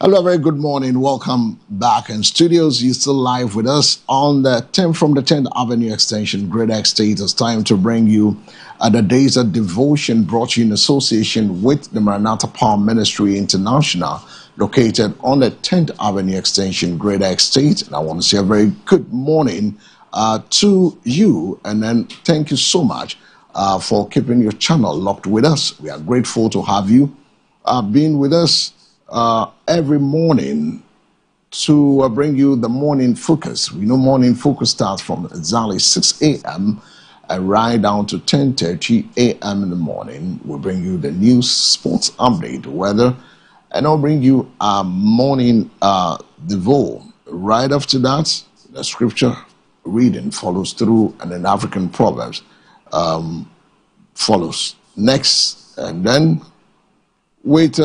Hello, very good morning. Welcome back in studios. You still live with us on the 10th from the 10th Avenue Extension, Great Estate. It's time to bring you the Days of Devotion brought to you in association with the Maranatha Power Ministry International, located on the 10th Avenue Extension, Great Estate. And I want to say a very good morning to you. And then thank you so much for keeping your channel locked with us. We are grateful to have you being with us every morning to bring you the morning focus. We know morning focus starts from exactly 6 a.m. and right down to 10:30 a.m. in the morning. We'll bring you the news, sports update, weather, and I'll bring you a morning devo. Right after that, the scripture reading follows through, and then African proverbs follows next, and then with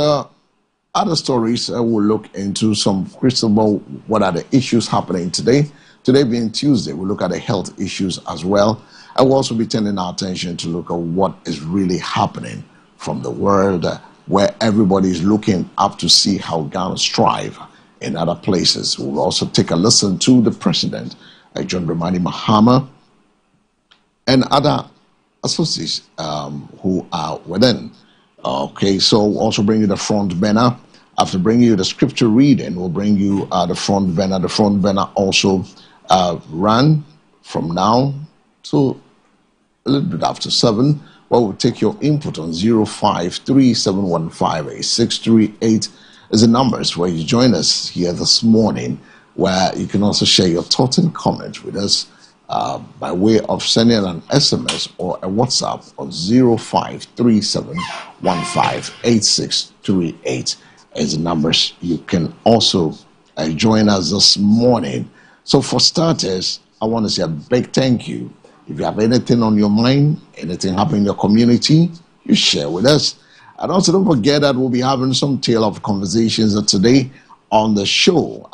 other stories, we'll look into some crystal ball. What are the issues happening today? Today being Tuesday, we'll look at the health issues as well. And we'll also be turning our attention to look at what is really happening from the world, where everybody is looking up to see how Ghana strive in other places. We'll also take a listen to the president, John Dramani Mahama, and other associates who are within. Okay, so we'll also bring you the front banner. After bringing you the scripture reading, we'll bring you the front banner. The front banner also run from now to a little bit after 7, where we'll take your input on 0537158638 is the numbers where you join us here this morning, where you can also share your thoughts and comments with us by way of sending an SMS or a WhatsApp on 0537158638 is the numbers. You can also join us this morning. So for starters, I want to say a big thank you. If you have anything on your mind, anything happening in your community, you share with us. And also don't forget that we'll be having some tale of conversations today on the show.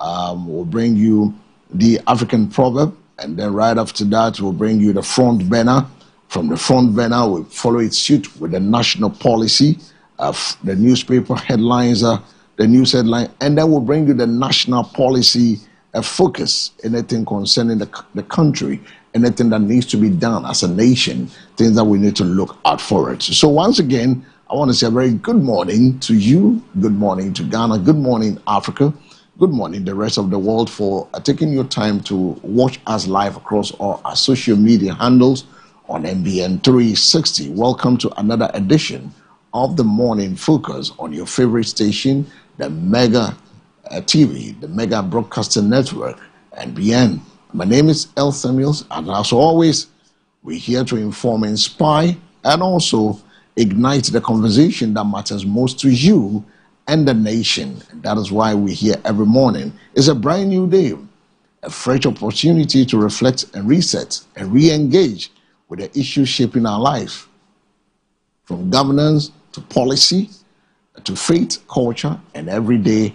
We'll bring you the African proverb, and then right after that, we'll bring you the front banner. From the front banner, we'll follow it suit with the national policy, the newspaper headlines, the news headline, and then we'll bring you the national policy focus, anything concerning the country, anything that needs to be done as a nation, things that we need to look out for it. So once again, I want to say a very good morning to you, good morning to Ghana, good morning Africa, good morning the rest of the world for taking your time to watch us live across all our social media handles on MBN 360. Welcome to another edition of the Morning Focus on your favorite station, the Mega TV, the Mega Broadcasting Network, NBN. My name is El Samuels, and as always, we're here to inform, inspire, and also ignite the conversation that matters most to you and the nation. And that is why we're here every morning. It's a brand new day, a fresh opportunity to reflect and reset and re-engage with the issues shaping our life, from governance to policy to faith, culture, and everyday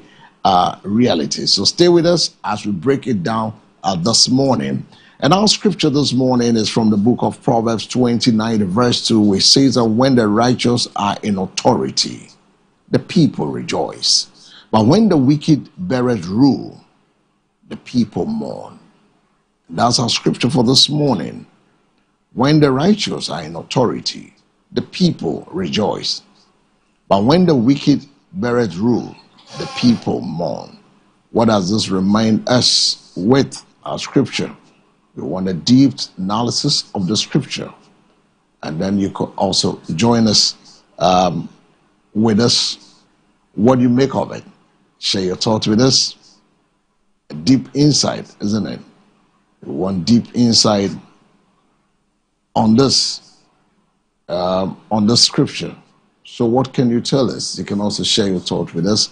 reality. So stay with us as we break it down this morning. And our scripture this morning is from the book of Proverbs 29, verse 2, which says that when the righteous are in authority, the people rejoice. But when the wicked beareth rule, the people mourn. That's our scripture for this morning. When the righteous are in authority, the people rejoice. But when the wicked beareth rule, the people mourn. What does this remind us with our scripture? We want a deep analysis of the scripture. And then you could also join us with us. What do you make of it? Share your thoughts with us. A deep insight, isn't it? We want deep insight on this scripture. So what can you tell us? You can also share your thoughts with us.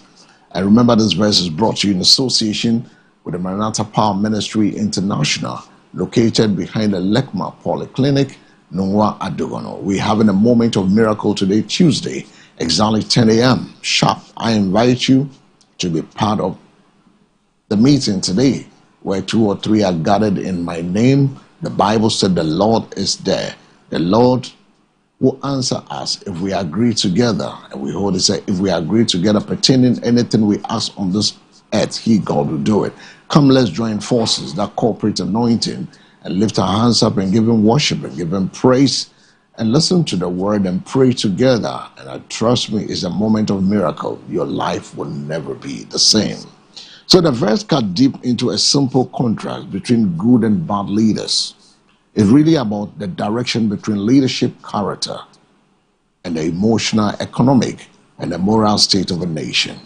And remember, this verse is brought to you in association with the Maranatha Power Ministry International, located behind the Lekma Polyclinic, Nungwa Adugono. We're having a moment of miracle today, Tuesday, exactly 10 a.m. sharp. I invite you to be part of the meeting today, where 2 or 3 are gathered in my name. The Bible said the Lord is there. The Lord will answer us if we agree together. And we hold it, say, if we agree together pertaining anything we ask on this earth, he, God, will do it. Come, let's join forces, that corporate anointing, and lift our hands up and give him worship and give him praise and listen to the word and pray together. And trust me, it's a moment of miracle. Your life will never be the same. So the verse cut deep into a simple contrast between good and bad leaders. It's really about the direction between leadership, character, and the emotional, economic, and the moral state of a nation.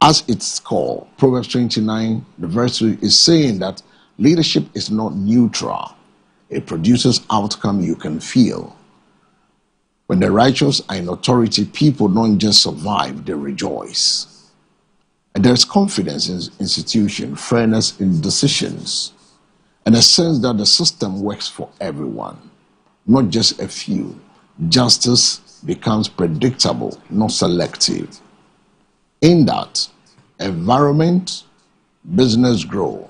As it's called, Proverbs 29, the verse is saying that leadership is not neutral. It produces outcome you can feel. When the righteous are in authority, people don't just survive, they rejoice. And there's confidence in institution, fairness in decisions, and a sense that the system works for everyone, not just a few. Justice becomes predictable, not selective. In that environment, business grow,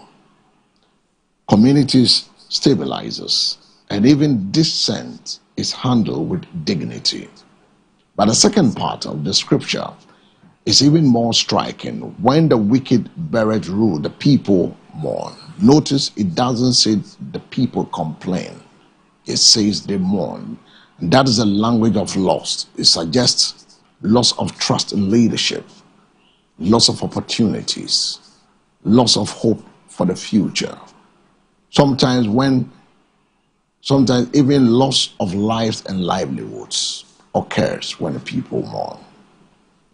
communities stabilizes, and even dissent is handled with dignity. But the second part of the scripture is even more striking. When the wicked beareth rule, the people mourn. Notice it doesn't say the people complain. It says they mourn. And that is a language of loss. It suggests loss of trust in leadership, loss of opportunities, loss of hope for the future. Sometimes even loss of lives and livelihoods occurs when the people mourn.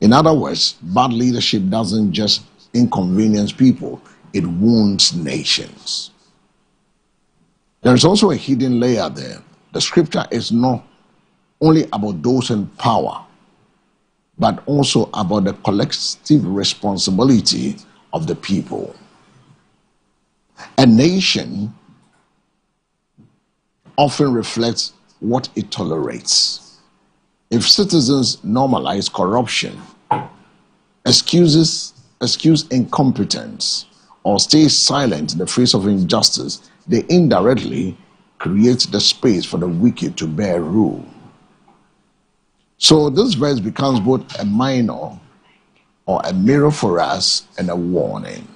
In other words, bad leadership doesn't just inconvenience people, it wounds nations. There's also a hidden layer there. The scripture is not only about those in power, but also about the collective responsibility of the people. A nation often reflects what it tolerates. If citizens normalize corruption, excuse incompetence, or stay silent in the face of injustice, they indirectly create the space for the wicked to bear rule. So this verse becomes both a minor or a mirror for us and a warning.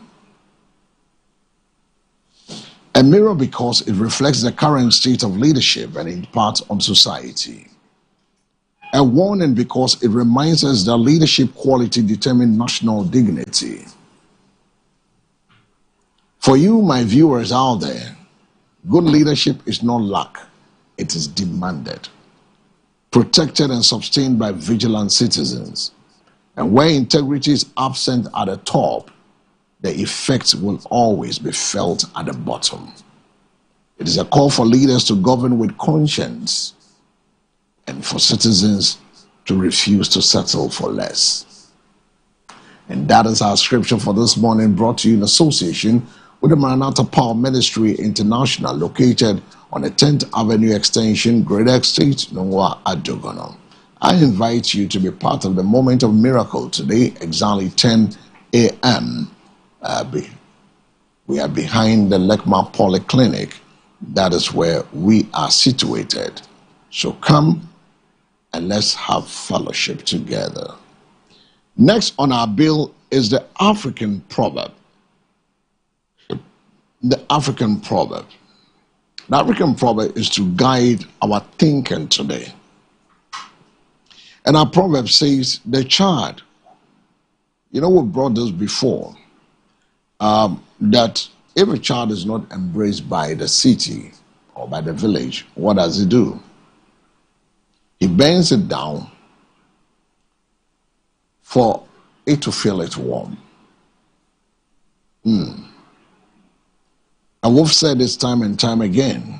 A mirror because it reflects the current state of leadership and impacts on society. A warning because it reminds us that leadership quality determines national dignity. For you, my viewers out there, good leadership is not luck, it is demanded, protected and sustained by vigilant citizens. And where integrity is absent at the top, the effects will always be felt at the bottom. It is a call for leaders to govern with conscience and for citizens to refuse to settle for less. And that is our scripture for this morning, brought to you in association with the Maranatha Power Ministry International, located on the 10th Avenue Extension, Greater Estate, Nongwa, Ajogono. I invite you to be part of the moment of miracle today, exactly 10 a.m. We are behind the Lekma Polyclinic. That is where we are situated. So come and let's have fellowship together. Next on our bill is the African proverb. The African proverb. The African proverb is to guide our thinking today. And our proverb says, the child, we brought this before, that if a child is not embraced by the city or by the village, what does he do? He bends it down for it to feel it warm. And we've said this time and time again.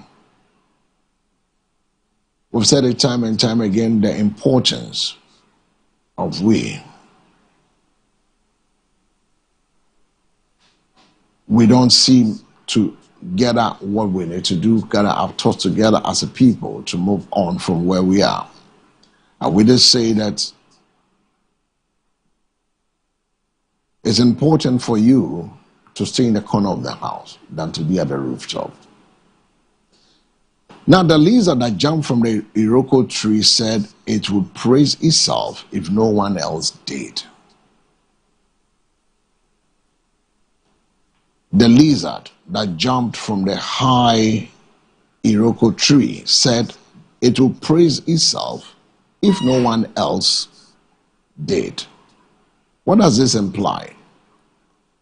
We've said it time and time again, the importance of we don't seem to gather what we need to do, gather our thoughts together as a people to move on from where we are. And we just say that it's important for you to stay in the corner of the house than to be at the rooftop. Now, the lizard that jumped from the Iroko tree said it would praise itself if no one else did. The lizard that jumped from the high Iroko tree said it would praise itself if no one else did. What does this imply?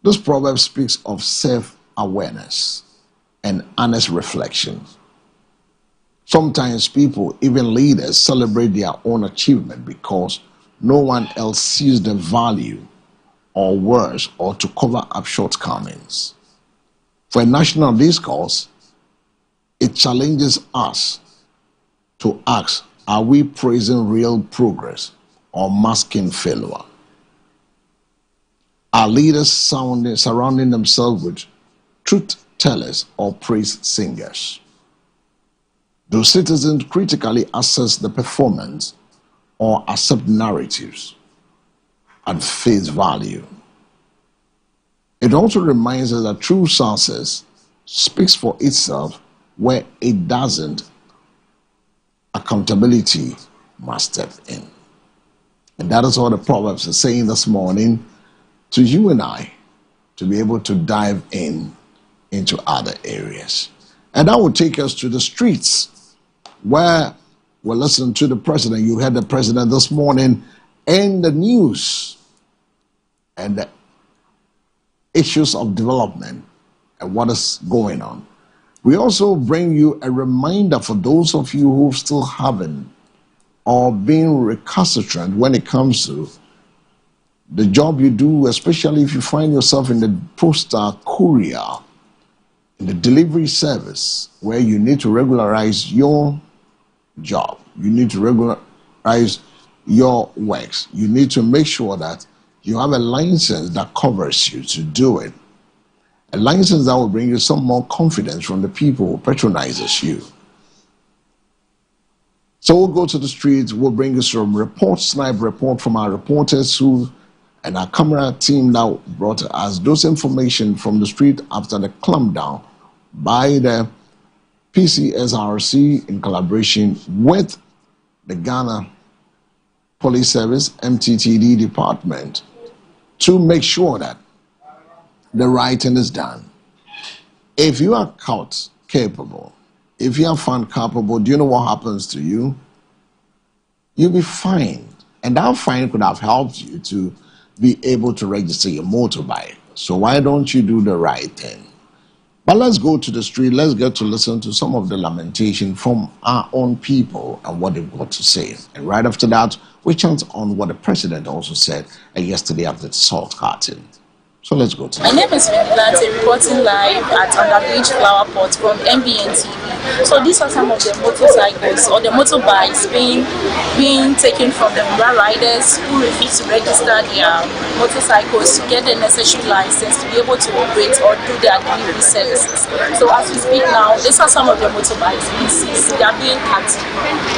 This proverb speaks of self-awareness and honest reflection. Sometimes people, even leaders, celebrate their own achievement because no one else sees the value or worse or to cover up shortcomings. For a national discourse, it challenges us to ask, are we praising real progress or masking failure? Are leaders surrounding themselves with truth tellers or praise singers? Do citizens critically assess the performance or accept narratives at face value? It also reminds us that true success speaks for itself. Where it doesn't, accountability must step in. And that is what the Proverbs are saying this morning to you and I, to be able to dive into other areas. And that will take us to the streets, where we'll listen to the president. You heard the president this morning in the news and the issues of development and what is going on. We also bring you a reminder for those of you who still haven't or being recalcitrant when it comes to the job you do, especially if you find yourself in the postal courier, in the delivery service, where you need to regularize your job. You need to regularize your works. You need to make sure that you have a license that covers you to do it. A license that will bring you some more confidence from the people who patronizes you. So we'll go to the streets. We'll bring you some snipe report from our reporters and our camera team that brought us those information from the street after the clampdown by the PCSRC in collaboration with the Ghana Police Service, MTTD department, to make sure that the right thing is done. If you are caught capable, if you are found culpable, do you know what happens to you? You'll be fined. And that fine could have helped you to be able to register your motorbike. So why don't you do the right thing? But let's go to the street. Let's get to listen to some of the lamentation from our own people and what they've got to say. And right after that, we chant on what the president also said yesterday after the salt carton. So let's go to My name is Vigilante, reporting live at Underbridge Flower Pot from MBN TV. So these are some of the motorcycles or the motorbikes being taken from the rural riders who refuse to register their motorcycles to get the necessary license to be able to operate or do their delivery services. So as we speak now, these are some of the motorbikes being seized. They are being cut.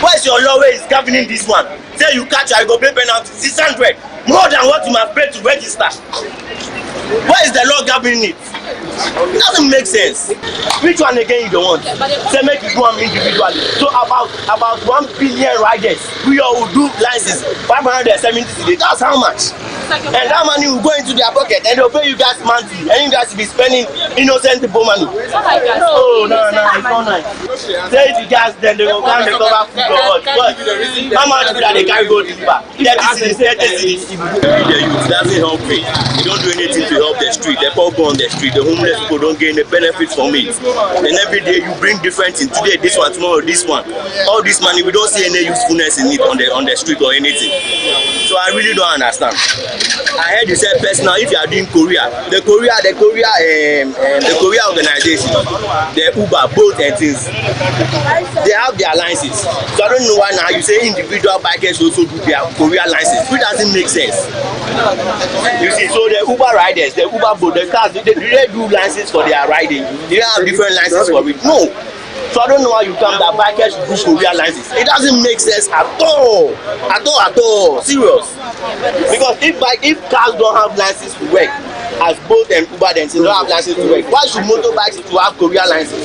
What is your law where is governing this one? Say you catch, I go pay penalty 600, more than what you must pay to register. Why is the law governing it? It doesn't make sense. Which one again you don't want? Say make you do them individually. So about 1 billion riders, we all will do license 570 today. That's how much? And that money will go into their pocket and they'll pay you guys monthly. And you guys will be spending innocent people money. No, it's not nice. Say the guys, then they will come and cover food or what? How much do they carry go deliver? The youth doesn't help me. They don't do anything to help the street. They all go on the street. The homeless people don't gain the benefits from it. And every day you bring different things. Today this one, tomorrow this one. All this money, we don't see any usefulness in it on the street or anything. So I really don't understand. I heard you said personal if you are doing Korea. The Korea organization, the Uber, Bolt and things, they have their licenses. So I don't know why now you say individual bikers also do their Korea license, which doesn't make sense. You see, so the Uber riders, the Uber Bolt, the cars, they do license for their riding. They don't have different licenses for it. No. So I don't know how you come that bikers do Korea license. It doesn't make sense at all. At all. Serious. Because if cars don't have license to work, as Bolt and Uber then they don't have license to work, why should motorbikes to have Korea license?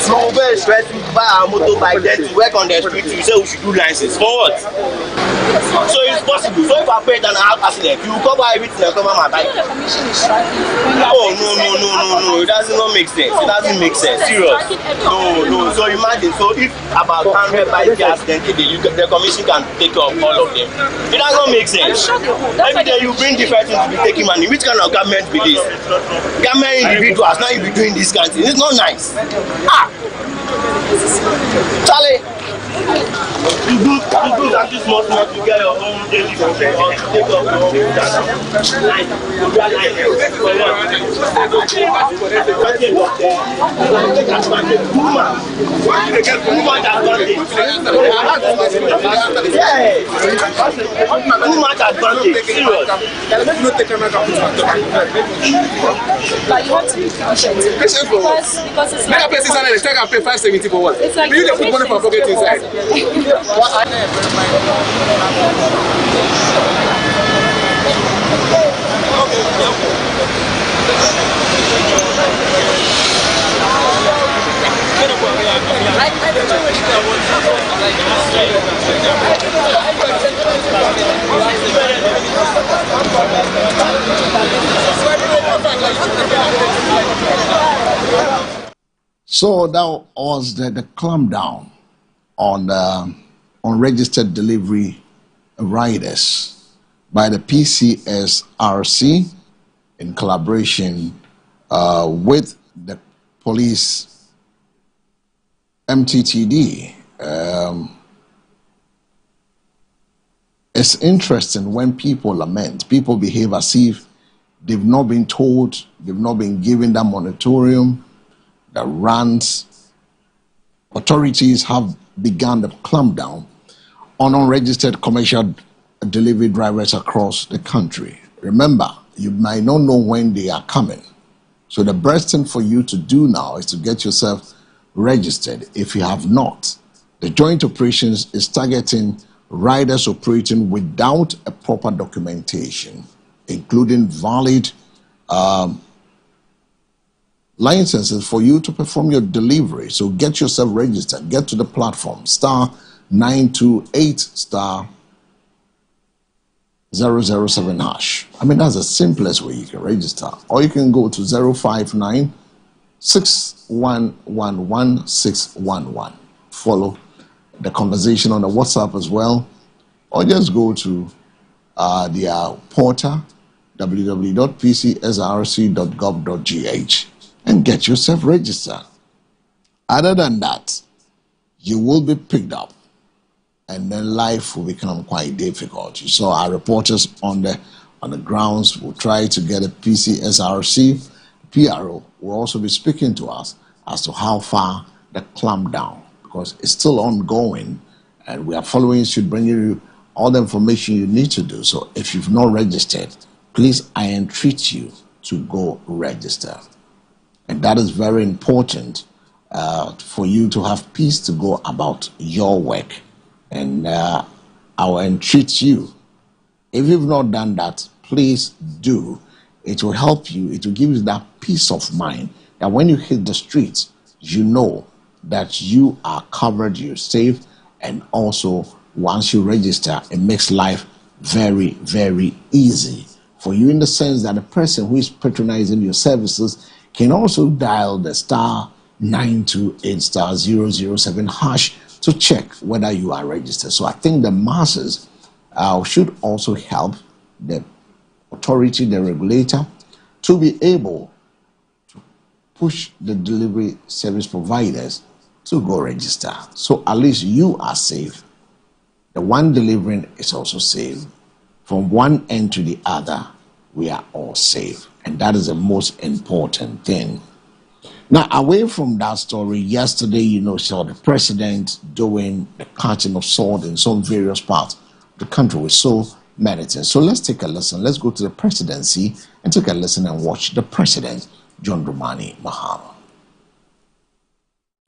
No, very stressful. Buy a motorbike, then to work on the street, you say we should do license. For what? So it's possible. So if I pay an accident, you cover everything and cover my bike. Oh no. It doesn't not make sense. It doesn't make sense. Serious. No. So imagine. So if about 100 bike accident, the commission can take care of all of them. It does not make sense. Every day you bring different things to be taking money. Which kind of government be this? Government individuals now you be doing this kind of thing. It's not nice. Charlie. You do that this month to get your own daily budget or to take up your own life. Too much advantage. Serious. But you want to be patient because it's like pay 600, check and pay 570 for what? It's like you need to put money for pocket inside. So that was the clampdown on unregistered delivery riders by the PCSRC in collaboration with the police MTTD. It's interesting when people lament, people behave as if they've not been told, they've not been given that moratorium that runs. Authorities have begun the clampdown on unregistered commercial delivery drivers across the country. Remember, you might not know when they are coming. So the best thing for you to do now is to get yourself registered if you have not. The joint operations is targeting riders operating without a proper documentation, including valid licenses for you to perform your delivery. So get yourself registered. Get to the platform, *928*007#. I mean, that's the simplest way you can register. Or you can go to 059-6111-611. Follow the conversation on the WhatsApp as well. Or just go to their portal, www.pcsrc.gov.gh, and get yourself registered. Other than that, you will be picked up, and then life will become quite difficult. You saw our reporters on the grounds will try to get a PCSRC. PRO will also be speaking to us as to how far the clampdown, because it's still ongoing, and we are following should bring you all the information you need to do. So if you've not registered, please, I entreat you to go register. And that is very important for you to have peace to go about your work. And I will entreat you, if you've not done that, please do. It will help you. It will give you that peace of mind that when you hit the streets, you know that you are covered, you're safe, and also once you register, it makes life very, very easy for you, in the sense that the person who is patronizing your services can also dial the *928*007# to check whether you are registered. So I think the masses should also help the authority, the regulator, to be able to push the delivery service providers to go register. So at least you are safe. The one delivering is also safe. From one end to the other, we are all safe. And that is the most important thing. Now, away from that story, yesterday, saw the president doing the cutting of sword in some various parts of the country with so many things. So let's take a listen. Let's go to the presidency and take a listen and watch the president, John Dramani Mahama.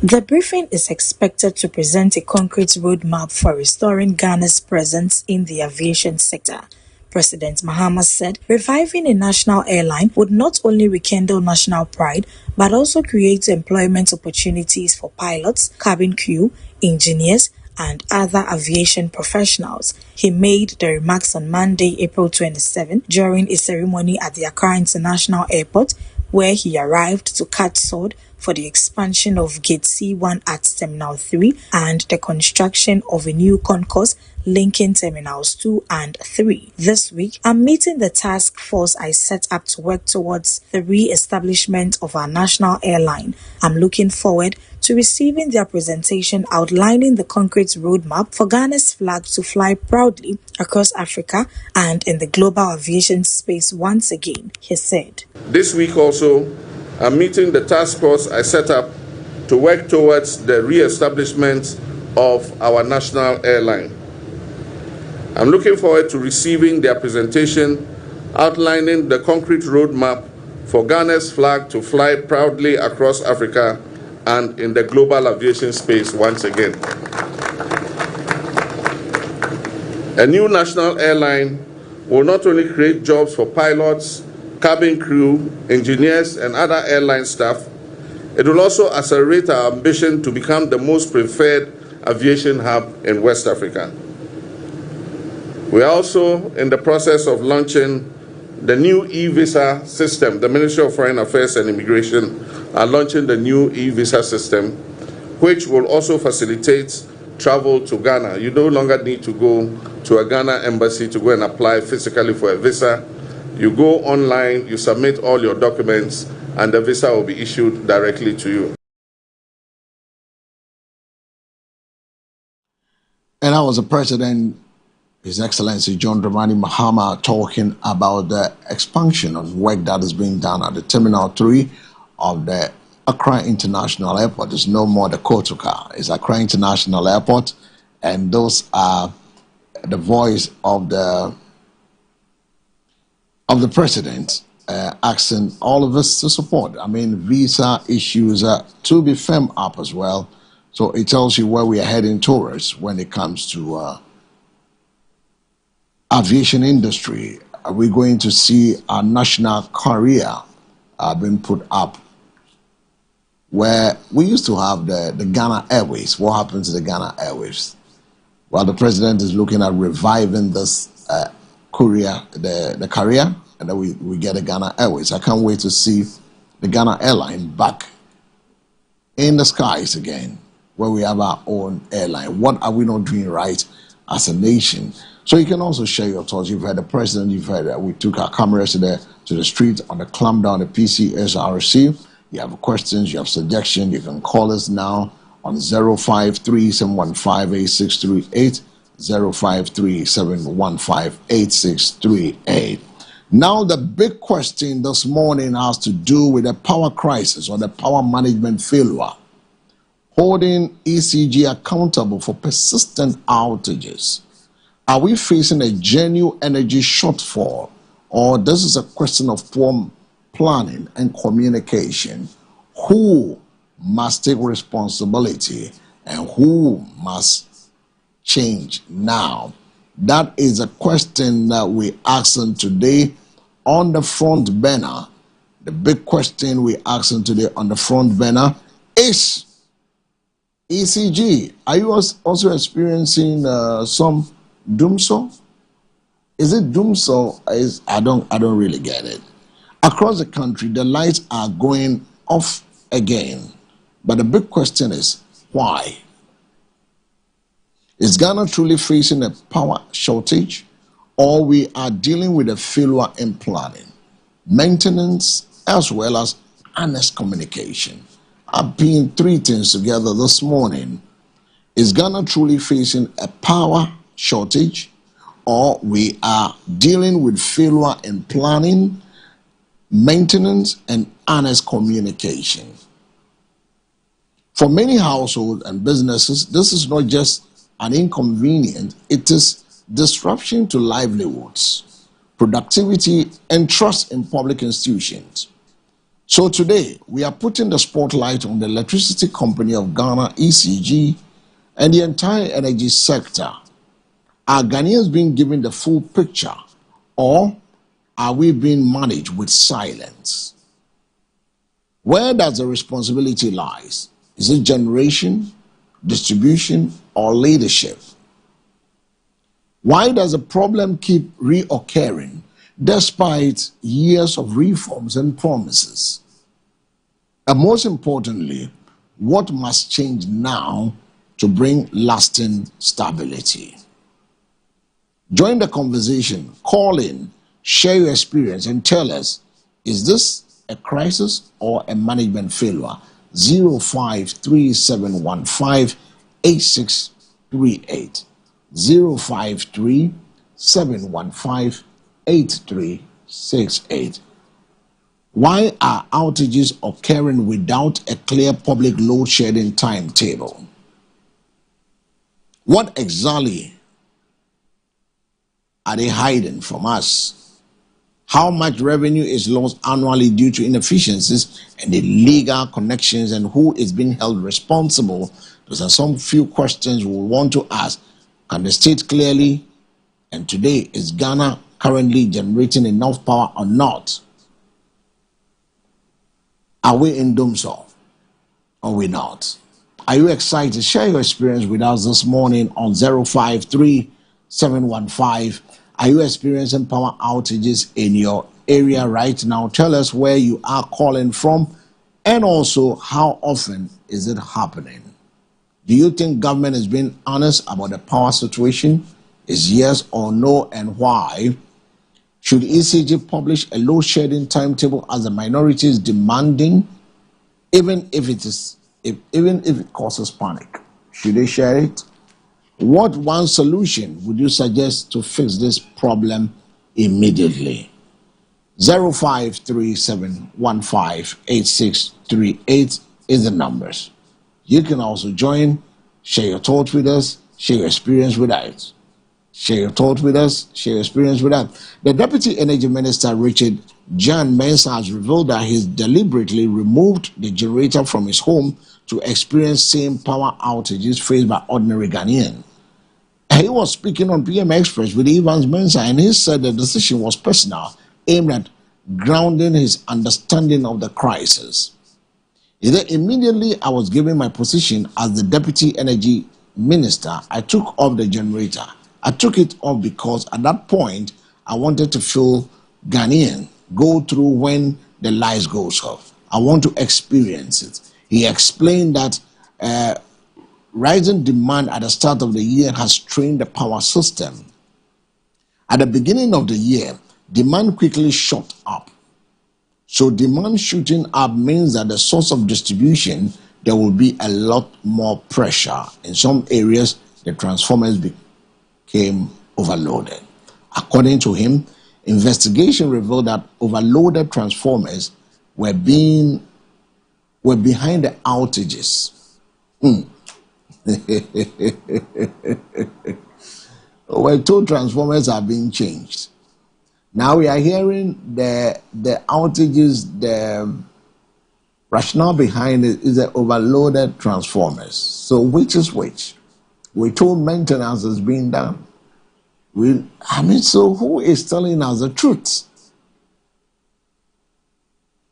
The briefing is expected to present a concrete roadmap for restoring Ghana's presence in the aviation sector, President Mahama said reviving a national airline would not only rekindle national pride, but also create employment opportunities for pilots, cabin crew, engineers, and other aviation professionals. He made the remarks on Monday, April 27, during a ceremony at the Accra International Airport, where he arrived to cut sword for the expansion of Gate C1 at Terminal 3 and the construction of a new concourse linking Terminals 2 and 3. This week, I'm meeting the task force I set up to work towards the re-establishment of our national airline. I'm looking forward to receiving their presentation outlining the concrete roadmap for Ghana's flag to fly proudly across Africa and in the global aviation space once again, he said. This week also, I'm meeting the task force I set up to work towards the re-establishment of our national airline. I'm looking forward to receiving their presentation outlining the concrete roadmap for Ghana's flag to fly proudly across Africa and in the global aviation space once again. A new national airline will not only create jobs for pilots, cabin crew, engineers, and other airline staff, it will also accelerate our ambition to become the most preferred aviation hub in West Africa. We are also in the process of launching the new e-visa system. The Ministry of Foreign Affairs and Immigration are launching the new e-visa system, which will also facilitate travel to Ghana. You no longer need to go to a Ghana embassy to go and apply physically for a visa. You go online, you submit all your documents, and the visa will be issued directly to you. And I was the president, His Excellency John Dramani Mahama, talking about the expansion of work that is being done at the Terminal 3 of the Accra International Airport. It's no more the Kotoka, it's Accra International Airport, and those are the voice of the president asking all of us to support. I mean, visa issues to be firmed up as well. So it tells you where we are heading towards when it comes to aviation industry. Are we going to see our national career being put up? Where we used to have the Ghana Airways. What happened to the Ghana Airways? Well, the president is looking at reviving this career, the career, and then we get the Ghana Airways. I can't wait to see the Ghana airline back in the skies again, where we have our own airline. What are we not doing right as a nation? So you can also share your thoughts. You've heard the president, you've heard that we took our cameras to the street on the clamp down the PCSRC. You have questions, you have suggestions, you can call us now on 053-715-8638, 053-715-8638. Now the big question this morning has to do with the power crisis or the power management failure, holding ECG accountable for persistent outages. Are we facing a genuine energy shortfall, or this is a question of poor planning and communication? Who must take responsibility and who must change now? That is a question that we asking today on the front burner. The big question we asking today on the front burner is ECG. Are you also experiencing some doomsday? Is it doomsday? I don't really get it. Across the country, the lights are going off again. But the big question is, why? Is Ghana truly facing a power shortage, or we are dealing with a failure in planning, maintenance, as well as honest communication? I've been three things together this morning. Is Ghana truly facing a power shortage, or we are dealing with failure in planning, maintenance, and honest communication? For many households and businesses, this is not just an inconvenience, it is disruption to livelihoods, productivity, and trust in public institutions. So today, we are putting the spotlight on the Electricity Company of Ghana, ECG, and the entire energy sector. Are Ghanaians being given the full picture Or are we being managed with silence? Where does the responsibility lies? Is it generation, distribution, or leadership? Why does the problem keep reoccurring despite years of reforms and promises? And most importantly, what must change now to bring lasting stability? Join the conversation, call in, share your experience, and tell us, is this a crisis or a management failure? 053-715-8638. 053-715-8368. Why are outages occurring without a clear public load shedding timetable? What exactly are they hiding from us? How much revenue is lost annually due to inefficiencies and the legal connections, and who is being held responsible? Those are some few questions we want to ask. Can the state clearly, and today, is Ghana currently generating enough power or not? Are we in doomsday or we not? Are you excited? Share your experience with us this morning on 053-715. Are you experiencing power outages in your area right now? Tell us where you are calling from, and also how often is it happening? Do you think government is being honest about the power situation? Is yes or no, and why? Should ECG publish a load shedding timetable as the minority is demanding, even if it causes panic? Should they share it? What one solution would you suggest to fix this problem immediately? 053-715-8638 is the numbers. You can also join, share your thoughts with us, share your experience with us. Share your thoughts with us, share your experience with us. The Deputy Energy Minister, Richard Jan Mensah, has revealed that he's deliberately removed the generator from his home to experience same power outages faced by ordinary Ghanaians. He was speaking on PM Express with Evans Mensah, and he said the decision was personal, aimed at grounding his understanding of the crisis. He said, immediately I was given my position as the Deputy Energy Minister, I took off the generator. I took it off because at that point, I wanted to feel Ghanaian go through when the lights goes off. I want to experience it. He explained that rising demand at the start of the year has strained the power system. At the beginning of the year, demand quickly shot up. So demand shooting up means that the source of distribution, there will be a lot more pressure. In some areas, the transformers became overloaded. According to him, investigation revealed that overloaded transformers were behind the outages. Well, two transformers are being changed. Now we are hearing the outages, the rationale behind it is the overloaded transformers. So which is which? We're told maintenance is being done. So who is telling us the truth?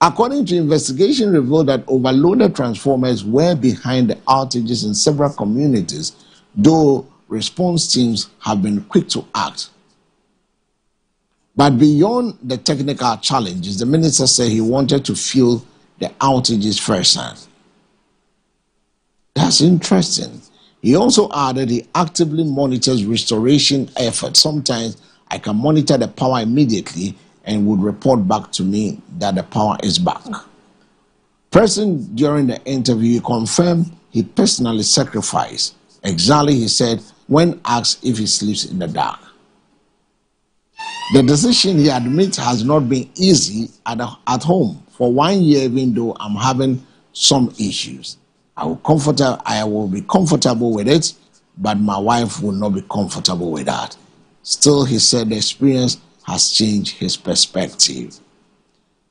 According to investigation revealed that overloaded transformers were behind the outages in several communities, though response teams have been quick to act. But beyond the technical challenges, the minister said he wanted to feel the outages firsthand. That's interesting. He also added he actively monitors restoration efforts. Sometimes I can monitor the power immediately and would report back to me that the power is back. Present during the interview, he confirmed he personally sacrificed. Exactly, he said, when asked if he sleeps in the dark. The decision, he admits, has not been easy at home for 1 year, even though I'm having some issues. I will be comfortable with it, but my wife will not be comfortable with that. Still, he said the experience has changed his perspective.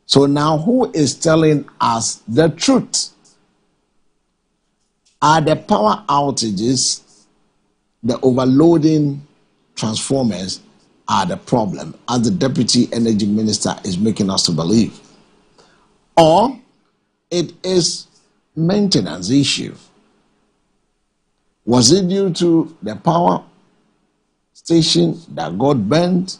So now who is telling us the truth? Are the power outages, the overloading transformers, are the problem, as the Deputy Energy Minister is making us to believe? Or it is maintenance issue? Was it due to the power station that got burnt?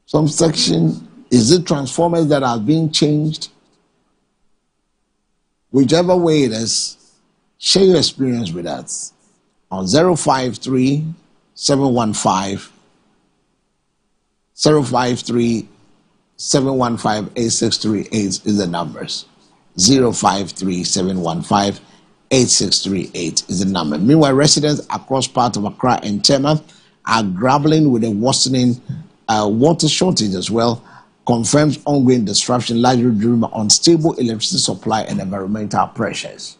Some section? Is it transformers that are being changed? Whichever way it is, share your experience with us on 053 715 053 715 8638 is the numbers. 053 715 8638 is the number. Meanwhile, residents across parts of Accra and Tema are grappling with a worsening water shortage as well. Confirms ongoing disruption, largely driven on unstable electricity supply and environmental pressures.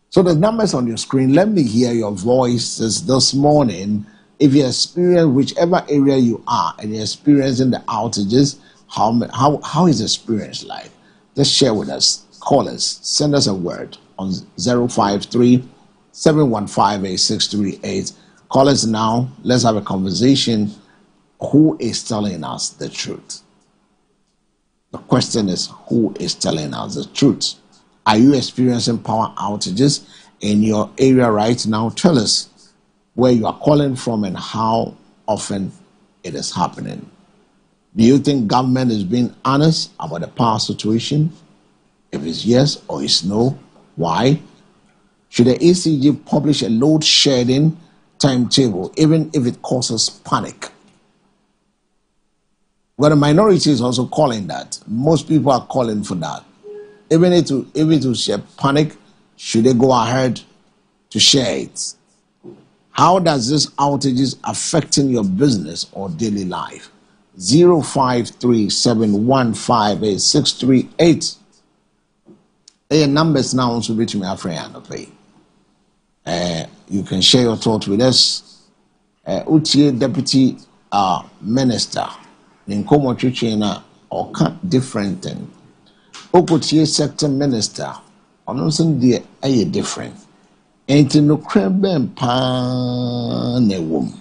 So the numbers on your screen, let me hear your voices this morning. If you experience whichever area you are and you're experiencing the outages, how is the experience like? Just share with us. Call us. Send us a word on 053 715 8638. Call us now. Let's have a conversation. Who is telling us the truth? The question is, who is telling us the truth? Are you experiencing power outages in your area right now? Tell us where you are calling from and how often it is happening. Do you think government is being honest about the power situation? If it's yes or it's no, why? Should the ECG publish a load shedding timetable even if it causes panic? Well, the minority is also calling that. Most people are calling for that. Even if it will share panic, should they go ahead to share it? How does this outages affecting your business or daily life? 053-715-8638. Their numbers now also be to me pay. You can share your thoughts with us. Utie Deputy Minister. Nkomo Chichina or different thing. Okotie Sector Minister, announcing the a different. Ain't no crab pan ne wom.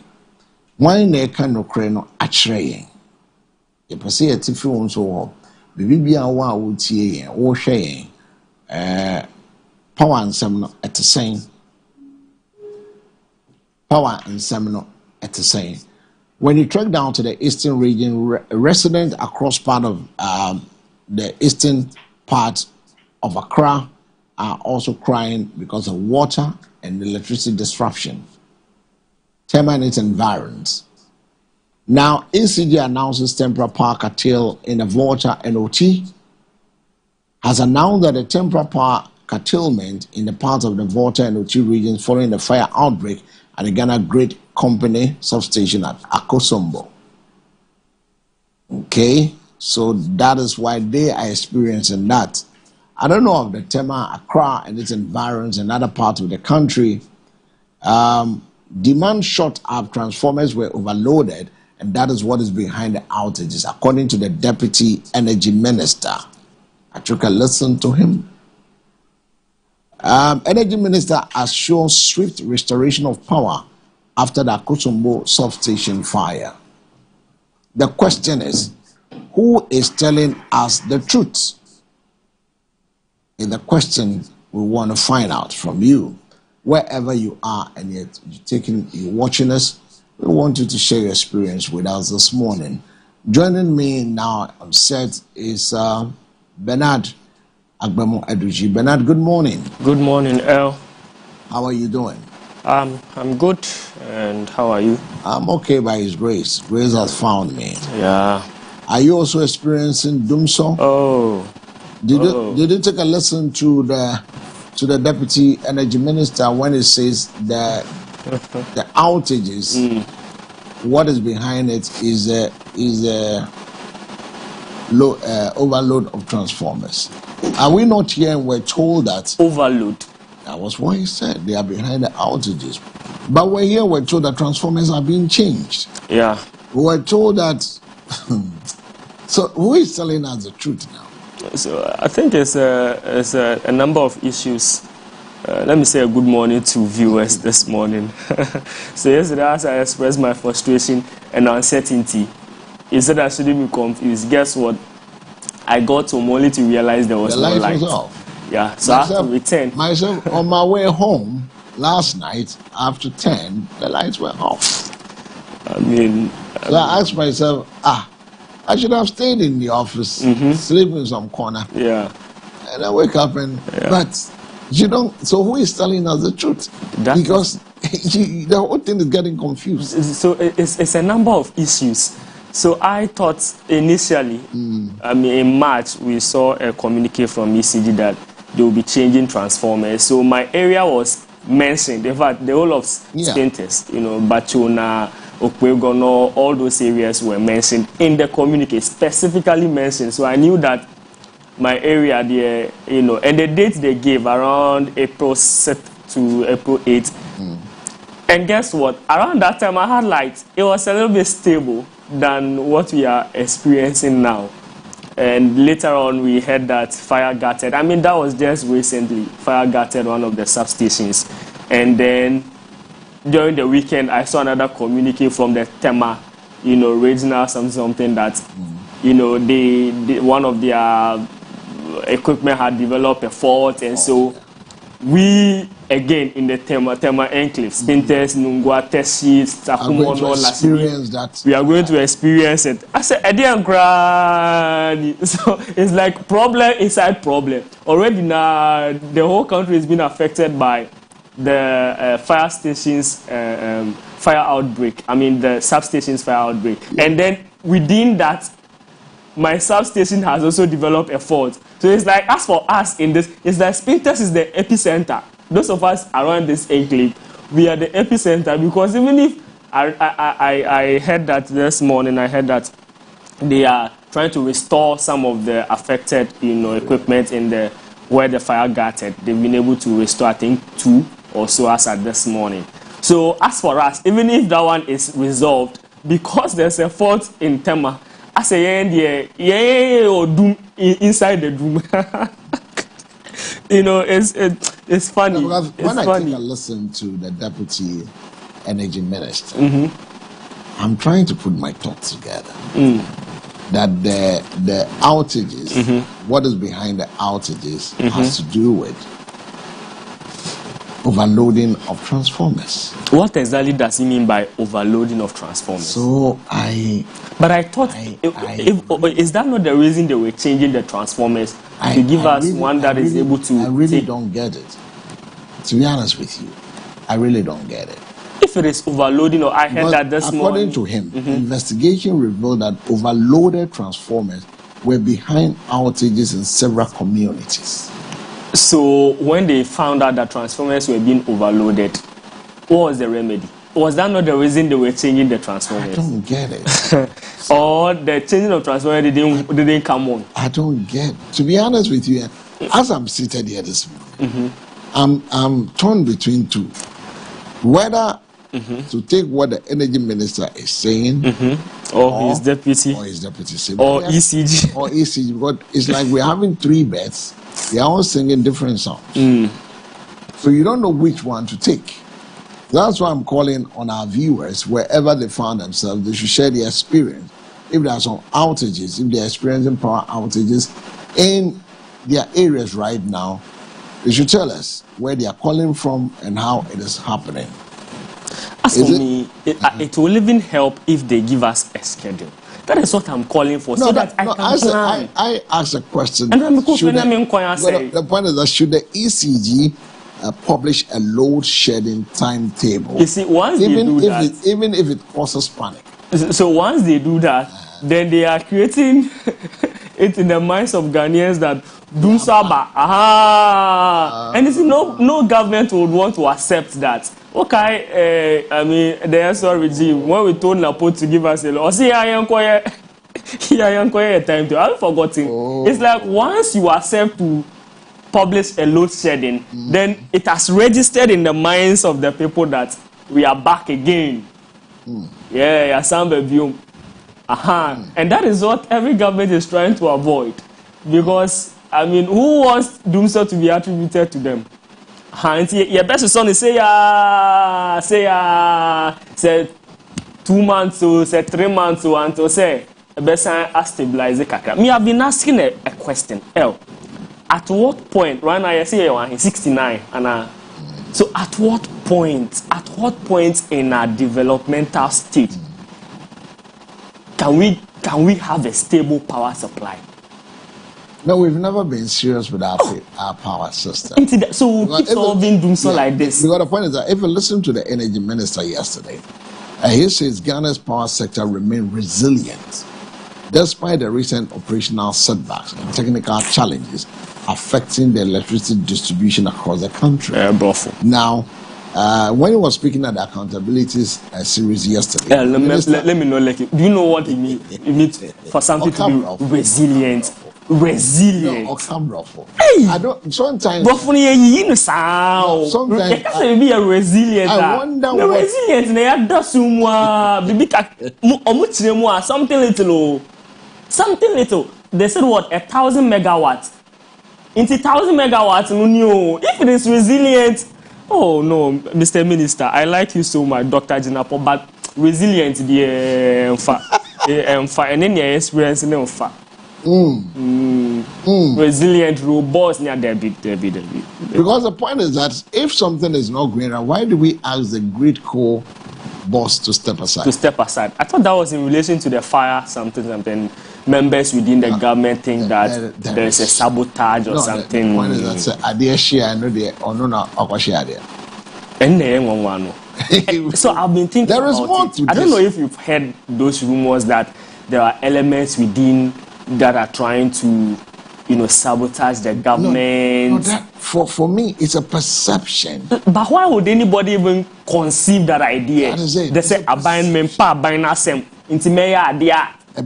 Why ne can no crano atray? You perceive a tiffy on so baby a wa would see or shaying power and seminal at the same. Power and seminal at the same. When you track down to the eastern region, residents across part of the eastern part of Accra are also crying because of water and electricity disruption. Tema and its environs. Now, ECG announces temporary power curtail in the Volta NOT, has announced that the temporary power curtailment in the parts of the Volta NOT region following the fire outbreak at the Ghana Great Company substation at Akosombo. Okay, so that is why they are experiencing that. I don't know of the Tema, Accra and its environs and other parts of the country. Demand shot up, transformers were overloaded, and that is what is behind the outages, according to the Deputy Energy Minister. I took a listen to him. Energy Minister has shown swift restoration of power after the Akosombo substation fire. The question is, who is telling us the truth? And the question we want to find out from you, wherever you are and you're watching us, we want you to share your experience with us this morning. Joining me now on set is Bernard Agbemo Eduji. Bernard, good morning. Good morning, El. How are you doing? I'm good, and how are you? I'm okay by His grace. Grace has found me. Yeah. Are you also experiencing doomsday? Oh. Did you take a listen to the Deputy Energy Minister when he says that the outages, what is behind it is a overload of transformers? Are we not here and we're told that overload? That was what he said. They are behind the outages. But we're here, we're told that transformers are being changed. Yeah. We're told that. So who is telling us the truth now? So I think it's a number of issues let me say a good morning to viewers this morning. So yesterday, as I expressed my frustration and uncertainty, instead I shouldn't be confused. Guess what? I got home only to realize there was The no light light. was off. Yeah, so I have to return. Myself, on my way home last night after 10, the lights were off. I mean, So I asked myself, I should have stayed in the office, sleep in some corner. yeah. And I wake up and, but you don't, so who is telling us the truth? That- Because the whole thing is getting confused. So it's a number of issues. So I thought initially, I mean, in March, we saw a communique from ECG that they will be changing transformers. So my area was mentioned. In fact, the whole of Spintex, Bachona, Okwegono, all those areas were mentioned in the communique, specifically mentioned. So I knew that my area there, and the date they gave around April 6th to April 8th. And guess what? Around that time, I had light. It was a little bit stable than what we are experiencing now. And later on, we heard that fire gutted. I mean, that was just recently. Fire gutted one of the substations. And then during the weekend, I saw another communique from the Tema, regional something that, they one of their equipment had developed a fault. And so we, again, in the Tema enclave, Spintex, Nungua, Teshi, Takumono, Lasiri, we are going to experience it. I said, Edian Granny. So it's like problem inside problem. Already now, the whole country has been affected by the fire stations fire outbreak. I mean, the substations fire outbreak. And then within that, my substation has also developed a fault. So it's like, as for us in this, it's that Spintex is the epicenter. Those of us around this enclave, we are the epicenter, because even if I heard that this morning, I heard that they are trying to restore some of the affected, equipment in the where the fire gutted. They've been able to restore, I think, 2 or so as at this morning. So as for us, even if that one is resolved, because there's a fault in Tema, I say, or doom inside the doom. It's funny. No, it's when I funny. take a listen to the Deputy Energy Minister, I'm trying to put my thoughts together. That the outages, what is behind the outages, has to do with overloading of transformers. What exactly does he mean by overloading of transformers? So But I thought, is that not the reason they were changing the transformers to give us really, one that is able to? I really don't get it. To be honest with you, I really don't get it. If it is overloading, or I heard But that this morning. according to him, investigation revealed that overloaded transformers were behind outages in several communities. So when they found out that transformers were being overloaded, what was the remedy? Was that not the reason they were changing the transformers? I don't get it. Or the changing of transformers didn't come on? I don't get. To be honest with you, as I'm seated here this morning, I'm torn between two. Whether to take what the energy minister is saying, or his deputy, saying, or ECG, or ECG, because it's like we're having 3 beds. They are all singing different songs, so you don't know which one to take. That's why I'm calling on our viewers, wherever they found themselves, they should share their experience. If there are some outages, if they're experiencing power outages in their areas right now, they should tell us where they are calling from and how it is happening. As for me, it will even help if they give us a schedule. That is what I'm calling for, so that I can plan. I asked a question. And I'm the point is that should the ECG publish a load shedding timetable? You see, once they do that, even if it causes panic. So once they do that, then they are creating it in the minds of Ghanaians that Doom Saba, and you see, no government would want to accept that. Okay, I mean, the SR regime, when we told Napo to give us a law, see, I am quiet time to, I've forgotten. It's like once you accept to publish a load shedding, then it has registered in the minds of the people that we are back again. Yeah, some review. And that is what every government is trying to avoid. Because, I mean, who wants Doomsday to be attributed to them? Your best son is say 2 months or say 3 months or until say best stabilize the kakra. Me have been asking a question. At what point? Right now I say you're 69 and so at what point in our developmental stage can we have a stable power supply? No, we've never been serious with our power system. So we keep solving doing so like this. Because the point is that if you listen to the energy minister yesterday, he says Ghana's power sector remained resilient despite the recent operational setbacks and technical challenges affecting the electricity distribution across the country. Now, when he was speaking at the accountability series yesterday, let me know. Like, do you know what it means? It means for something to be resilient. Resilient. No, hey, I don't. Sometimes. Sometimes. Be a resilient. I wonder what. Resilient. Something little. They said what 1,000 megawatts. Into 1,000 megawatts. If it is resilient. Oh no, Mr. Minister, I like you so much, Dr. Jinapo, but resilient, the and then your experience in resilient, robust, Debbie. Because the point is that if something is not green, why do we ask the grid core boss to step aside? I thought that was in relation to the fire something. Members within the government think that there is a sabotage or something. The point is that I dare share So I've been thinking there is more to I don't know if you've heard those rumors that there are elements within that are trying to, sabotage the government. No, that for me, it's a perception. But why would anybody even conceive that idea? That is it. They say abandonment, abandonment, intimate idea. I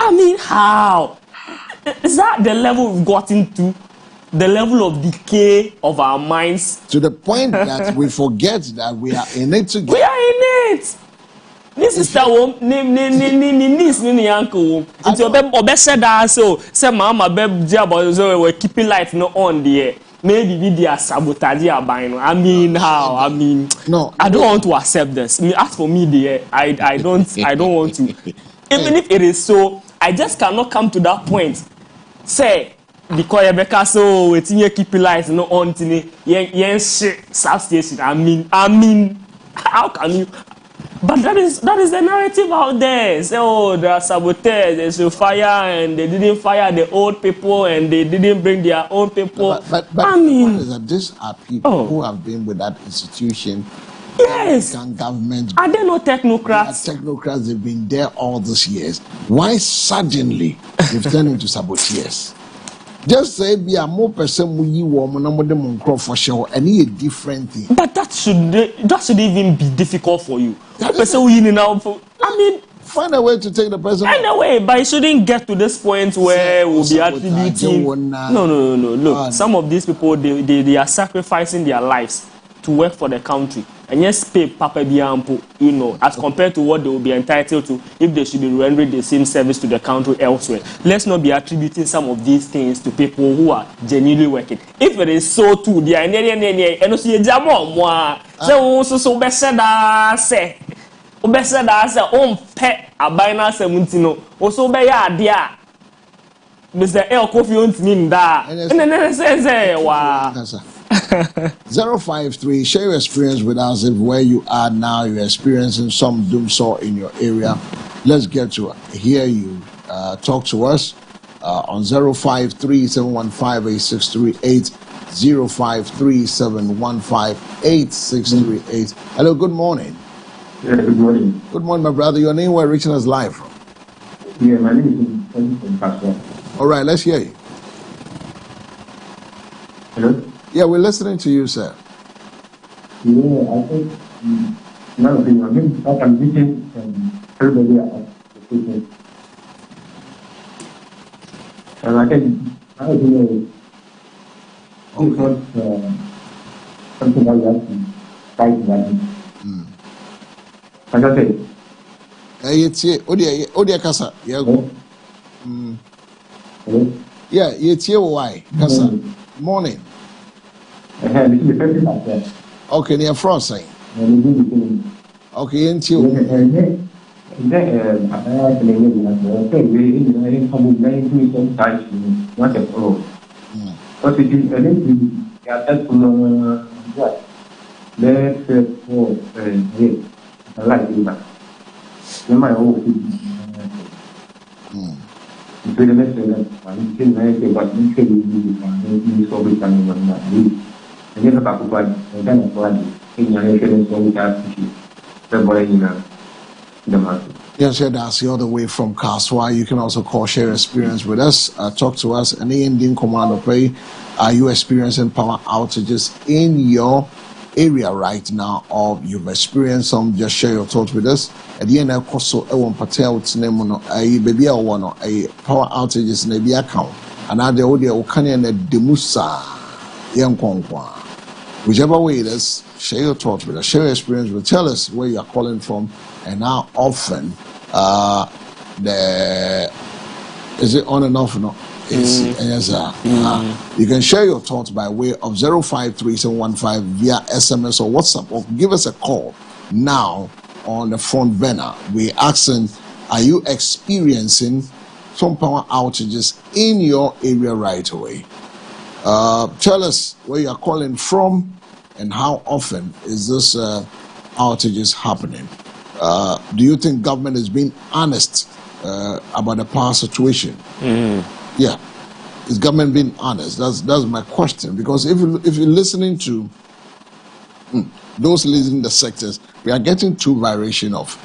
mean, how? Is that the level we've gotten to? The level of decay of our minds? To the point that we forget that we are in it together. We are in it. This is the one, niece, uncle. It's your best said that so. Say, Mama, we're keeping light on the maybe they are sabotaging our buying. I mean, how? I mean, no, I don't want to accept this. I mean, as for me, I don't want to. Even if it is so, I just cannot come to that point. Say, because Rebecca so it's in keeping lights on to substation. I mean, how can you? But that is the narrative out there. So there are saboteurs, there's a fire, and they didn't fire the old people, and they didn't bring their own people. But I mean, is that these are people who have been with that institution. Yes. Government. Are they not technocrats? Technocrats. They've been there all these years. Why suddenly they've turned into saboteurs? Just say be a more person we for sure, and a different thing. But that should even be difficult for you. That person we now. I mean, find a way to take the person. Find a way, but it shouldn't get to this point where we'll be attributing. No. Look, some of these people they are sacrificing their lives to work for the country. And yes, pay Papa Biampo, as compared to what they will be entitled to if they should be rendering the same service to the country elsewhere. Let's not be attributing some of these things to people who are genuinely working. If it is so too, they are and also so pet a binary 17 also be a Mr. El Kofi on that. And then says, wow. 053, share your experience with us. If where you are now you're experiencing some doom saw in your area, let's get to hear you talk to us on 053-715-8638, 053-715-8638. Hello, good morning. Yeah, good morning. Good morning, my brother. Your name, where reaching us live from? Yeah, my name is Pastor. All right, let's hear you. Hello? Yeah, we're listening to you, sir. Yeah, I think none of you are going to start ambition and everybody about the patient. And I think, I don't know, it's not something that we have to fight about. Like I said, it's Odia Kasa. Yeah, go. Hello? Yeah, it's here. Why? Kasa. Morning. This is the first time. Okay, near Frosting. Okay, until I yes, that's the other way from Kaswa. You can also call, share experience with us, talk to us. And the Indian Commando Pay, are you experiencing power outages in your area right now, or you've experienced some? Just share your thoughts with us. At the end, of course, so I want to name a baby or one a power outages in a account. And now the audio can and the Demusa young Kongwa. Whichever way it is, share your thoughts with us, share your experience with us. Tell us where you are calling from and how often is it on and off? No, it's you can share your thoughts by way of 053715 via SMS or WhatsApp, or give us a call now on the phone burner. We're asking, are you experiencing some power outages in your area right away? Tell us where you are calling from and how often is this outages happening. Do you think government is being honest about the power situation? Yeah, is government being honest? That's my question. Because if you're listening to those leading the sectors, we are getting two variations of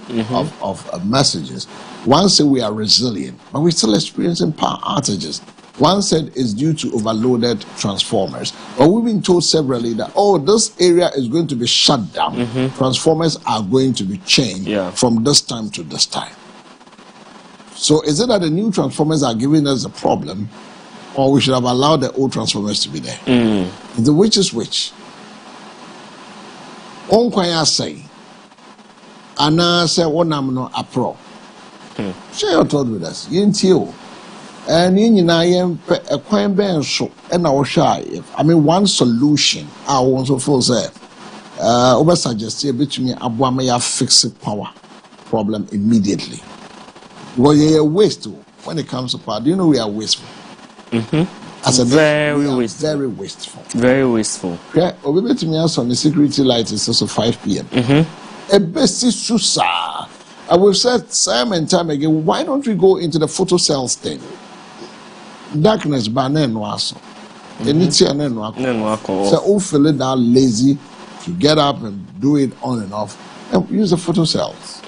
messages. One said we are resilient, but we're still experiencing power outages. One said it's due to overloaded transformers. But we've been told severally that, this area is going to be shut down. Transformers are going to be changed from this time to this time. So is it that the new transformers are giving us a problem, or we should have allowed the old transformers to be there? The which is which? On kwaya say, Anna say, one no apro. Share your thought with us. Yintio. And in a coin ben so and our shy. I mean, one solution I want to force over suggest a bit to me Abuamaya fix power problem immediately. Well, you're wasteful when it comes to power. Do you know we are wasteful? As a very wasteful. Very wasteful. Yeah, or we to me also on the security light is also 5 p.m. A best susa. I will say time and time again, why don't we go into the photo cells thing? Darkness by no aso. So all feel it that lazy to get up and do it on and off and use the photo cells.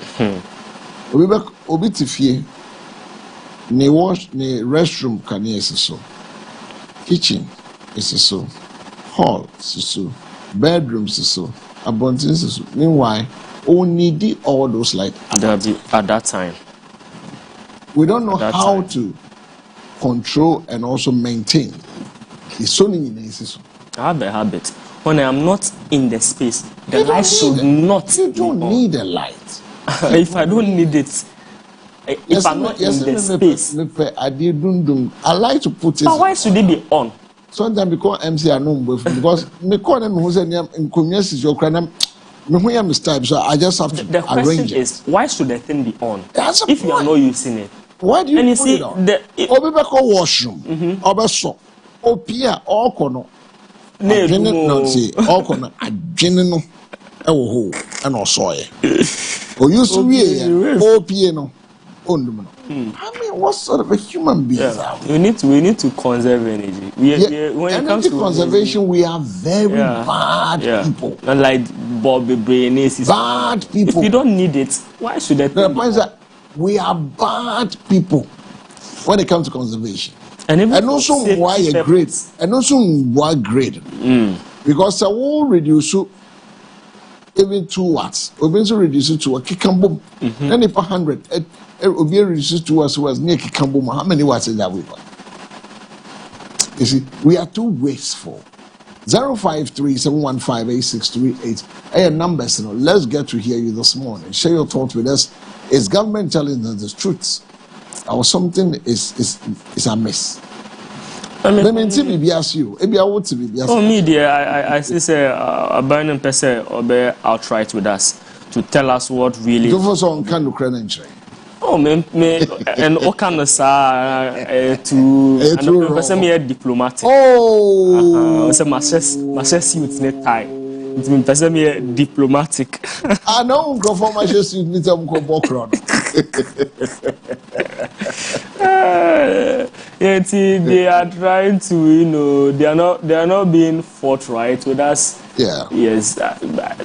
Obitifie ne wash ne restroom can is so. Kitchen is so. Hall is so. Bedrooms is so. Abundance is so. Meanwhile, only need all those like at that time. We don't know how to control and also maintain. It's so many things. I have a habit. When I am not in the space, the light should not. You don't need a light. If I don't need it, if I'm not in the space, I like to put it. But why should it be on? Sometimes because MC are known because me call them who say in community is your crime. So I just have to the question is, why should the thing be on if you are not using it? Why do you and you put see it on? the washroom, obeso, opia, all kono. No, see, all kono, a general, and also, or you see, opia, no. I mean, what sort of a human being are we? We need to conserve energy. When it comes to conservation, we are very bad people. Not like Bobby Brain is bad people. If you don't need it, why should that? The point is that we are bad people when it comes to conservation. And also why a grade. And also why grade. Because I will reduce even 2 watts. We're going to reduce it to a kikambo. Then if 100, it will be reduced to us was near kikambo. How many watts is that we got? You see, we are too wasteful. 053-715-8638. Hey, numbers, let's get to hear you this morning. Share your thoughts with us. Is government telling us the truth? Or something is amiss? Mementi bibi asio. Ebi awo ti bibi asio. Oh, me dear, I say a burning person or be outright with us to tell us what really. Do for some kind of credential. Oh, me, and all kind of to person me a diplomatic. Oh, so my chest with net tie. It's me person me a diplomatic. I know go for my chest with me some go background. Yeah, they are trying to, you know, they are not being forthright with us. Yeah. Yes.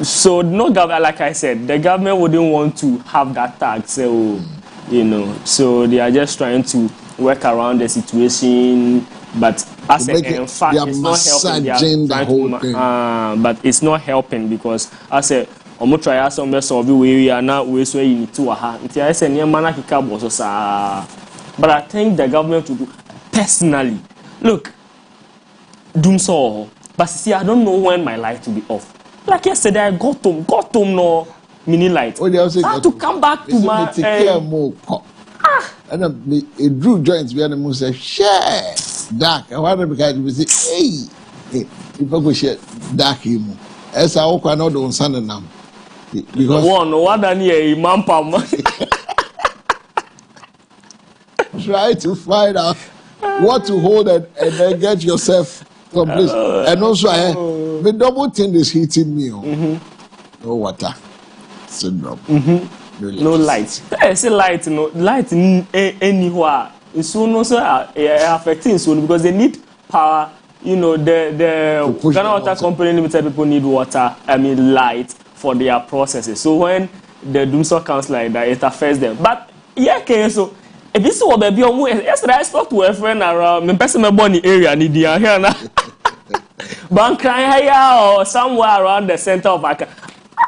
So no government, like I said, the government wouldn't want to have that tax. So, you know, so they are just trying to work around the situation. But as in fact, it's not helping. They are trying to, but it's not helping because as a try some solve we are now we so you need to I say near mana kika boso sa. But I think the government will do personally. Look, doom so, but see, I don't know when my light will be off. Like yesterday, I got home no mini light. I had to come back to my. And a drew joints behind the moon say, share dark. I want to be say, hey, people go share dark him. As I walk another on Sunday now. Because one than here, Imam Pam. Try to find out what to hold and then get yourself someplace. And also, the double thing is hitting me. No water syndrome. No light. I say light, no light anywhere. So no so affecting so because they need power. You know the Ghana Water Company Limited people need water. I mean light for their processes. So when the Doomsor comes like that, it affects them. But yeah, okay, so. If this is what baby, yesterday I spoke to a friend around my person born in area, Nidia here now. Bankaya or somewhere around the center of Accra.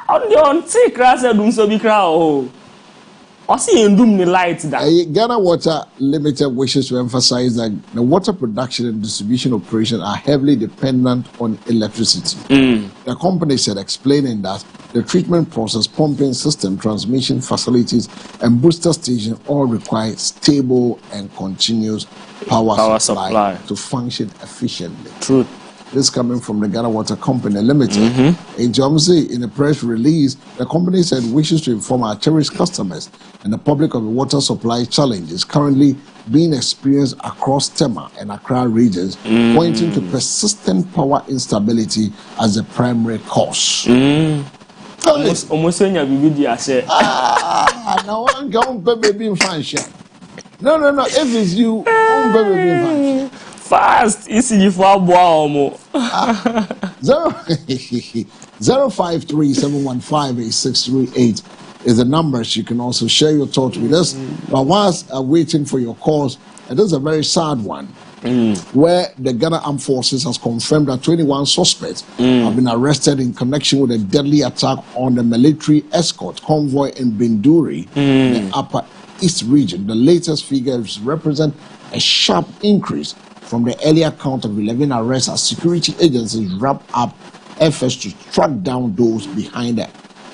On take grass and do so be crowd. I see in doom the light that Ghana Water Limited wishes to emphasize that the water production and distribution operations are heavily dependent on electricity. The company said, explaining that the treatment process, pumping system, transmission facilities, and booster station all require stable and continuous power supply to function efficiently. True. This coming from the Ghana Water Company Limited. In Jamsi, in a press release, the company said wishes to inform our cherished customers and the public of the water supply challenges currently being experienced across Tema and Accra regions, pointing to persistent power instability as the primary cause. Almost when you be there, say, no one can baby in function. No. If it's you, baby in function. Fast, easy for a boy. 053-715-8638 is the numbers. You can also share your thoughts with us. But whilst waiting for your calls, it is a very sad one. Where the Ghana Armed Forces has confirmed that 21 suspects have been arrested in connection with a deadly attack on the military escort convoy in Binduri, in the Upper East region. The latest figures represent a sharp increase from the earlier count of 11 arrests as security agencies wrap up efforts to track down those behind the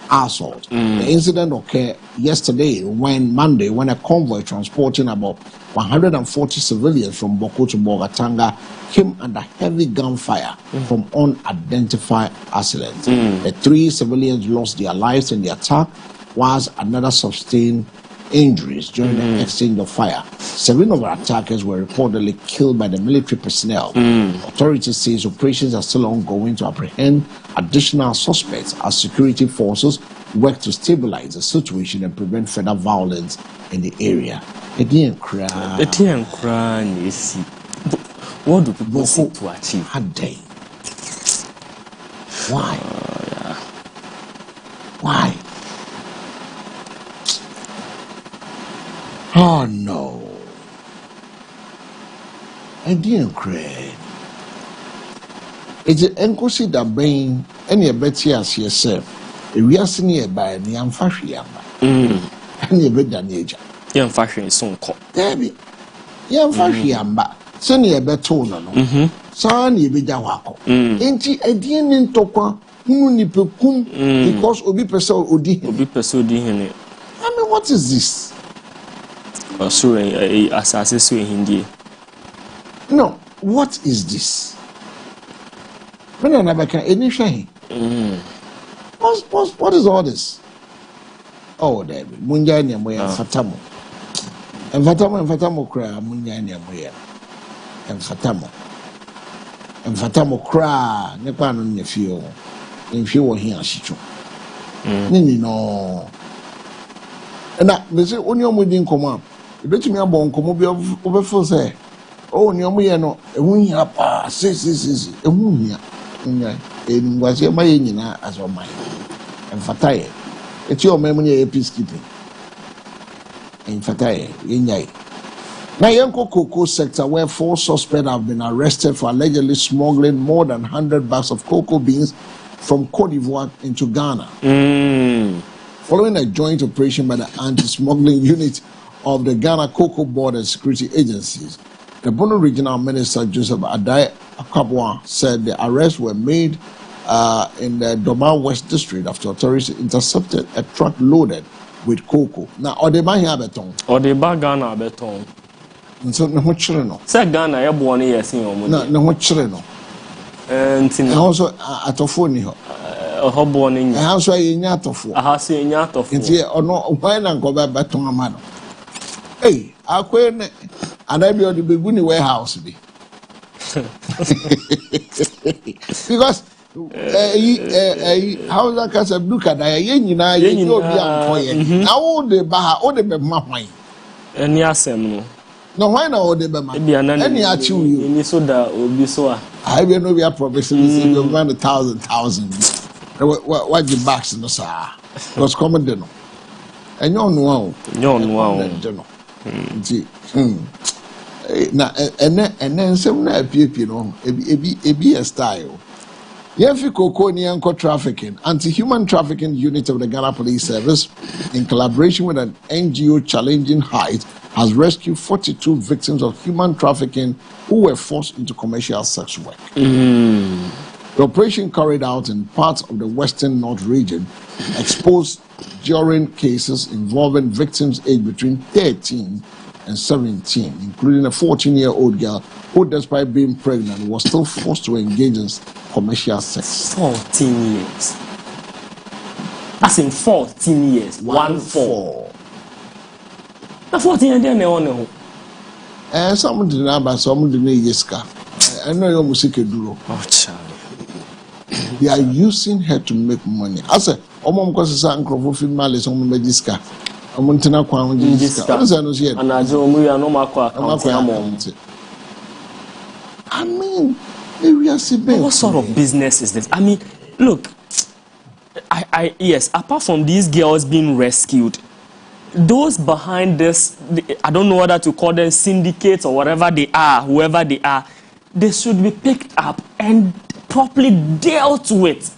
assault. The incident occurred Monday, when a convoy transporting about 140 civilians from Boko to Bogatanga came under heavy gunfire from unidentified assailants. The 3 civilians lost their lives in the attack, whilst another sustained injuries during the exchange of fire. 7 of the attackers were reportedly killed by the military personnel. Authorities say operations are still ongoing to apprehend additional suspects as security forces work to stabilize the situation and prevent further violence in the area. What do people seek to achieve? Why? Why? Oh no. I didn't cry. It's an encosi that brain any betty as yourself. If we are senior by the Amphashiamba. Any bit than age. Young fashion is so called. Debbie. Young Fashiamba. Senior betona. Son, you be Jawako. Ain't he a dean in Tokwa? Munipukum because Obi Peso Odi. I mean, what is this? Assassin Hindi. No, what is this? When I never can anything. What is all this? Oh, David, Munjani and Moya Fatamo. And Fatamo cry, Munjani and Moya. And Fatamo cry, Nepan on the field. If you were here, she took. No. And that, they say, only on within come up. You bet me a bone come over for say. Oh, no, we are not a wing up. See, a moon here. And was your my as well mine. And Fataye. It's your memory a peacekeeping. In Fataye, Yinyai. Nayanko cocoa sector where 4 suspects have been arrested for allegedly smuggling more than 100 bags of cocoa beans from Cote d'Ivoire into Ghana. Following a joint operation by the anti-smuggling unit of the Ghana Cocoa Board and Security Agencies, the Bono Regional Minister Joseph Adai Akabwa said the arrests were made in the Doma West District after authorities intercepted a truck loaded with cocoa. Now, Odeba here beton. Odeba Ghana beton. So no children. Say Ghana, you born here, see no. No children. And also atofoni ho. Born in. And also in atofo. I have seen atofo. It's here or no. Why not go back beton amano? Hey, I quit. And I be on the Beguni warehouse be. Because how that can say look at that you know you be am now all the be mama any asem no no why na all the be mama any achieve you any so da obi so I be no be a provision say you run 1,000 what the box no sir was common no and you know na and then some na pipi no ebi a style. Yefi Cocoa Nyanko Trafficking, Anti-Human Trafficking Unit of the Ghana Police Service, in collaboration with an NGO Challenging Height, has rescued 42 victims of human trafficking who were forced into commercial sex work. The operation carried out in parts of the Western North region exposed during cases involving victims aged between 13 and 17, including a 14-year-old girl who, despite being pregnant, was still forced to engage in commercial sex. 14 years. That's in 14 years. 1-4. Now 14 years, they don't know. Some did not, but some did not yeska. I know your music duro. Oh, Charlie. They are using her to make money. I said, Omom because it's uncle for malice on the disca. I'm going to know what disca. And I don't know I mean, what sort of business is this? I mean, look, yes, apart from these girls being rescued, those behind this, I don't know whether to call them syndicates or whatever they are, whoever they are, they should be picked up and properly dealt with.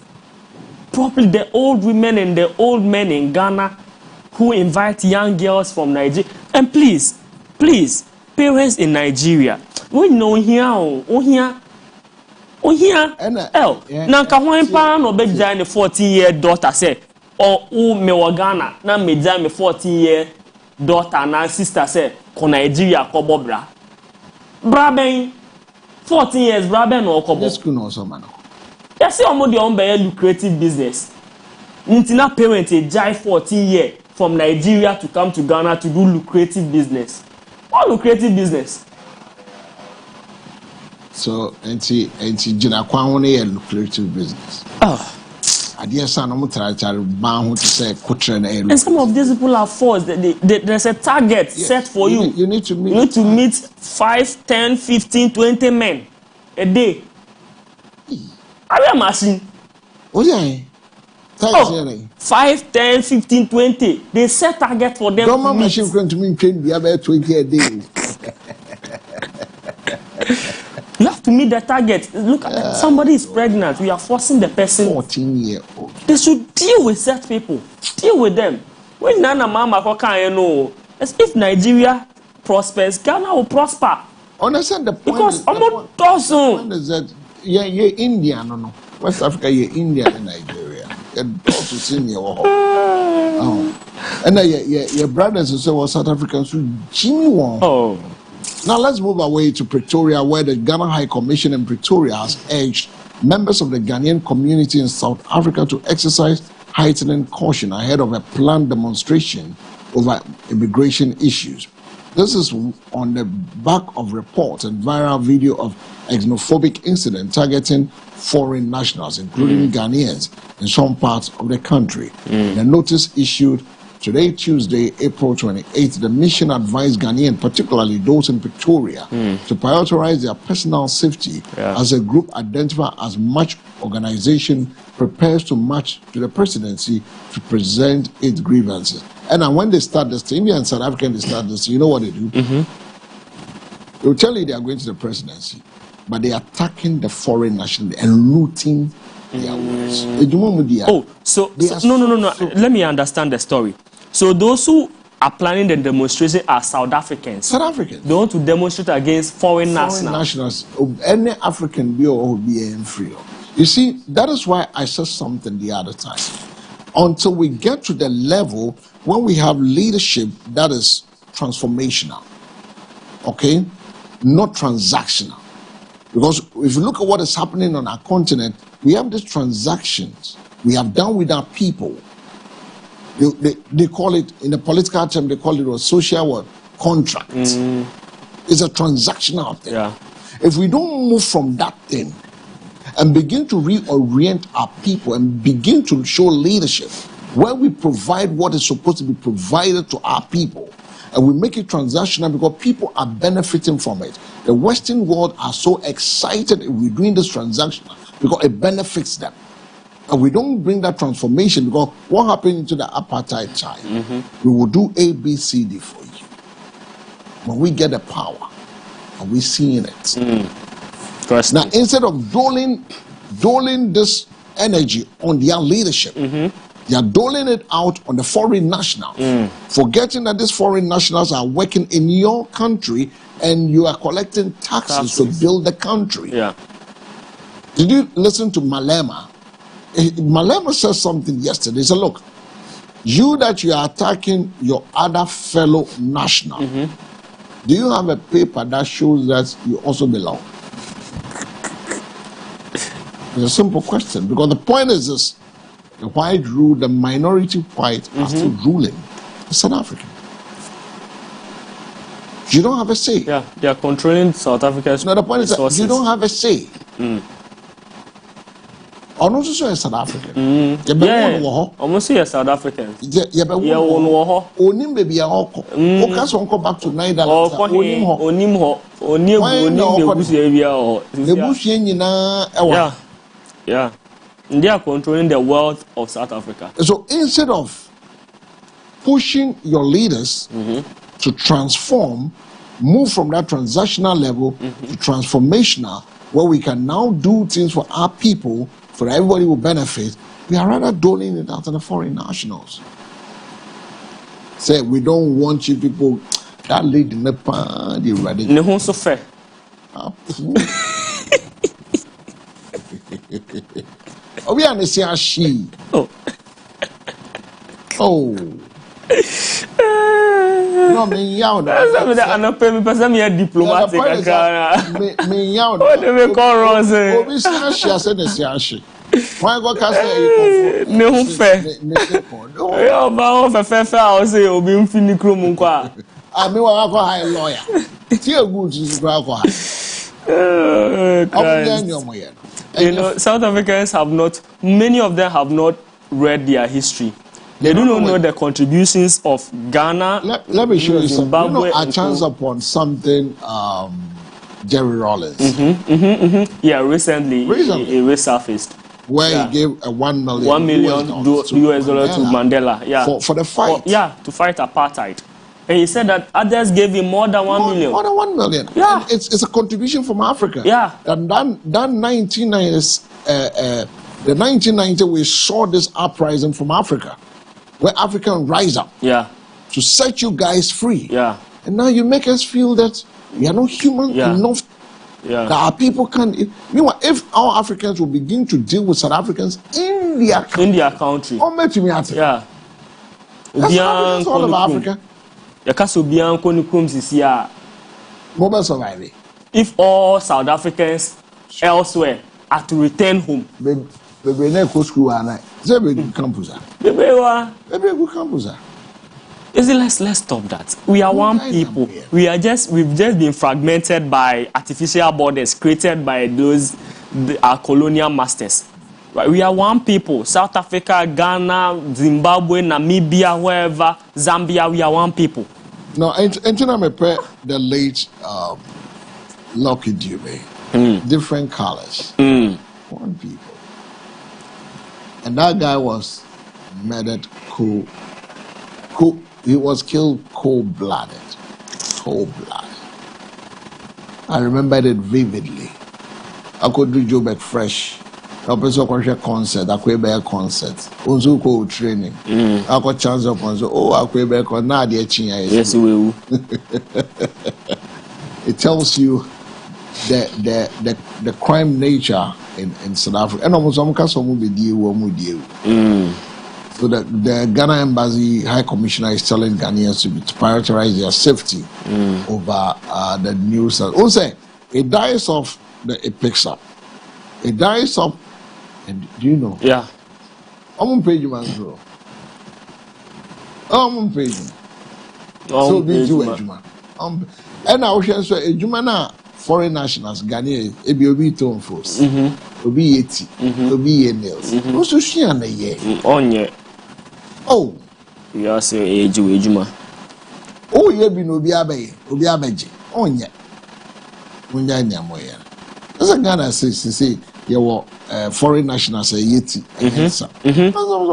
Properly, the old women and the old men in Ghana who invite young girls from Nigeria. And please, parents in Nigeria, we know here, now can pa no be join the 14-year daughter say or me Ghana na me join me 14-year daughter na sister say ko Nigeria ko bobra ben 14 years bra ben no ko bo school no so man yes say omo dey on be lucrative business ntina parent a jai 14-year from Nigeria to come to Ghana to do lucrative business. What lucrative business? So, anti Jina Kwan a lucrative business. I dear son, I'm trying to say, and some of these people are forced. There's a target set for you. You need to meet 5, 10, 15, 20 men a day. Are you a machine? Oh, yeah. 5, 10, 15, 20. They set target for them. Don't machine going to mean 20 a day. You have to meet the target. Look at that. Somebody is pregnant. We are forcing the person. 14-year-old. They should deal with such people. Deal with them. When Nana Mama can know, if Nigeria prospers, Ghana will prosper. Understand the point? Because almost doesn't. Is that you're Indian, no? West Africa, you're Indian in Nigeria. You're also senior. And your brothers who say, well, South Africans who genuine. Now let's move away to Pretoria, where the Ghana High Commission in Pretoria has urged members of the Ghanaian community in South Africa to exercise heightened caution ahead of a planned demonstration over immigration issues. This is on the back of reports and viral video of xenophobic incident targeting foreign nationals, including Ghanaians, in some parts of the country. In a notice issued today, Tuesday, April 28th, the mission advised Ghanaians, particularly those in Pretoria, to prioritize their personal safety as a group identified as March organization prepares to march to the presidency to present its grievances. And when they start this, India and South Africa, they start this, you know what they do? They will tell you they are going to the presidency, but they are attacking the foreign national and looting their words. No. Let me understand the story. So those who are planning the demonstration are South Africans. South Africans. They want to demonstrate against foreign nationals. Any African be or be inferior. You see, that is why I said something the other time. Until we get to the level when we have leadership that is transformational, okay, not transactional. Because if you look at what is happening on our continent, we have these transactions we have done with our people. They call it, in the political term, they call it a social contract. It's a transactional thing. Yeah. If we don't move from that thing and begin to reorient our people and begin to show leadership where we provide what is supposed to be provided to our people, and we make it transactional because people are benefiting from it. The Western world are so excited if we're doing this transaction because it benefits them. And we don't bring that transformation because what happened to the apartheid time? We will do A, B, C, D for you. When we get the power, and we're seeing it. Now, instead of doling this energy on their leadership, they are doling it out on the foreign nationals, forgetting that these foreign nationals are working in your country and you are collecting taxes to build the country. Yeah. Did you listen to Malema? Malema said something yesterday. He said, look, you that you are attacking your other fellow national, do you have a paper that shows that you also belong? It's a simple question, because the point is this: the white rule, the minority white are still ruling South Africa. You don't have a say. Yeah, they are controlling South Africa's. No, the point is that you don't have a say. Also, so South African. Almost yes, South Africans. Onim baby oko. Okas won't come back to Netherlands. Yeah. They are controlling the wealth of South Africa. So instead of pushing your leaders to transform, move from that transactional level to transformational, where we can now do things for our people, for everybody will benefit, we are rather doling it out on the foreign nationals. Say, we don't want you people that lead in the party ready. No, so fair. Oh, we understand she. Oh. No, me young. I'm pay me person me diplomatic. Me young. What do we call Rose? Oh, we say said the she. Why go cast you? No fair. Yeah, but on fair I say obi mfini krom nkwa. Ah, me wa go high lawyer. Tie good is go high. You know, South Africans have not, many of them have not read their history. They do not know the contributions of Ghana. Let me show you something. Zimbabwe, I chance upon something, Jerry Rawlings. Yeah, recently. It resurfaced. Where he gave a $1 million US dollar to Mandela. Yeah. For the fight. To fight apartheid. And he said that others gave him more than 1 million. More than 1 million. Yeah. And it's a contribution from Africa. Yeah. And that 1990s, the 1990s, we saw this uprising from Africa, where Africans rise up. Yeah. To set you guys free. Yeah. And now you make us feel that we are not human enough. Yeah. That our people can. Meanwhile, if our Africans will begin to deal with South Africans in their country. Yeah. That's all about Africa. Yakaso bian koni krom sisi a Mobile surviving. If all South Africans elsewhere are to return home. Baby, go school and I say baby campus. Baby campus. Let's stop that. We are one people. We've just been fragmented by artificial borders created by our colonial masters. Right? We are one people. South Africa, Ghana, Zimbabwe, Namibia, wherever, Zambia, we are one people. No, and the late Lucky Dube, different colors, one people. And that guy was murdered cool. He was killed cold-blooded. I remembered it vividly. I could do Joburg fresh. I could concert. I could be a concert. Also cold training. I got chance of concert. I could be a concert. Yes, we will. It tells you the crime nature in South Africa. And almost some case will be deal. So the Ghana Embassy High Commissioner is telling Ghanaians to prioritize their safety over the news. Also, it dies off, it picks up. It dies off, and do you know? Yeah. I'm on page man, bro. I'm on page. So be do it, man. And I was saying, a Jumana foreign nationals, Ghanaians, it be obi to force. Obi yeti, obi nails. Also, she and a year. Oh, we are saying ejuma. Oh, you be no abeje. Oh, yeah. Munya nyamoya. As a Ghana say, you foreign nationals say yeti.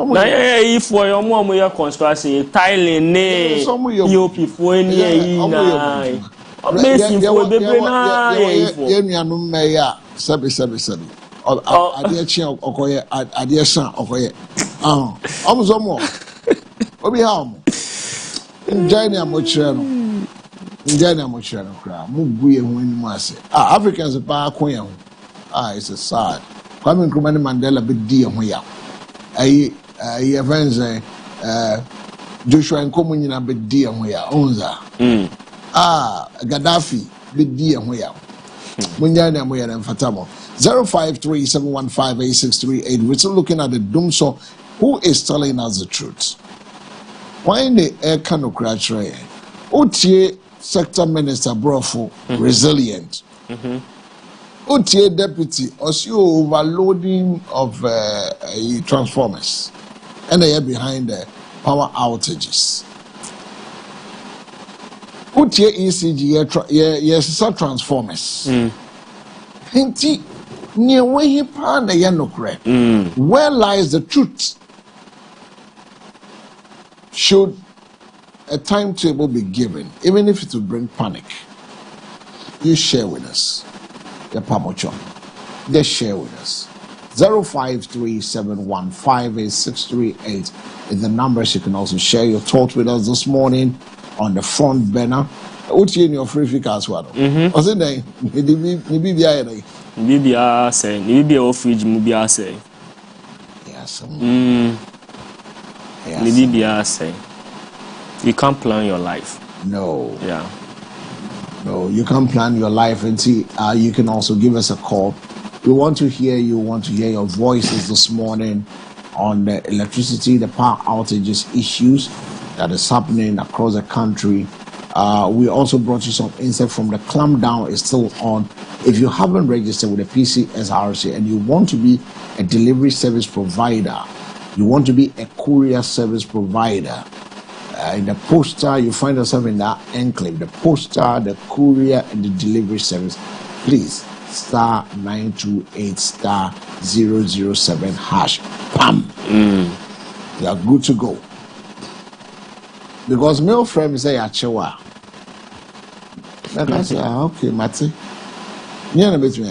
Na if for your mom we are construction, Thailand, EOP for any na. Amazing for baby na. Yenyanum meya sabi. Adia chi okoye, adia san okoye. Omo obi ha omo njani amochira no kra mu guye hu animu ase Africans pa akon ya hu it's a sad Kwame Nkrumah Mandela be di hu ya events Joshua Nkomo nyina be di hu ya onza Gaddafi be di hu ya munyani amoya na mfatamo 0537158638. We're still looking at the Dumso. Who is telling us the truth? Why in the air cano crash? Utie sector minister Brofo resilient. Utie deputy also overloading of transformers, and they are behind the power outages. Utie ECG yes transformers. Hinti near where he pan the yanokre. Where lies the truth? Should a timetable be given, even if it will bring panic? You share with us. The Pamocho. Just share with us. 0537158638 is the numbers. You can also share your thoughts with us this morning on the front burner. What's in your free figure as well? What's it there? Bibia say, Bibia fridge mubia say. Yes. Bibia say. You can't plan your life. No. Yeah. No, you can't plan your life. And see, you can also give us a call. We want to hear you. Want to hear your voices this morning on the electricity, the power outages issues that is happening across the country. We also brought you some insight from the clampdown is still on. If you haven't registered with the PCSRC and you want to be a delivery service provider, you want to be a courier service provider, in the poster, you find yourself in that enclave, the poster, the courier, and the delivery service, please, star 928 star 007 hash. Pam! You are good to go. Because my friend say achewa. Like I say, okay, Mati. You know between.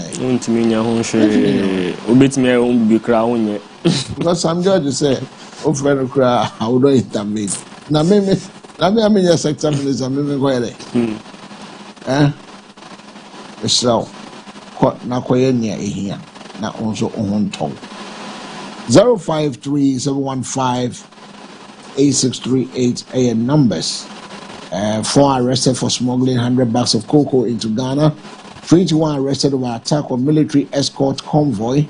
Because some judges say, "Oh, friend, cry. I would not intervene." Now, me, I'm in your sector minister. Me go there. So, what na koye nia ehia na onso ohon ton. 0537158638 numbers. 4 arrested for smuggling 100 bags of cocoa into Ghana. 21 arrested over attack on military escort convoy.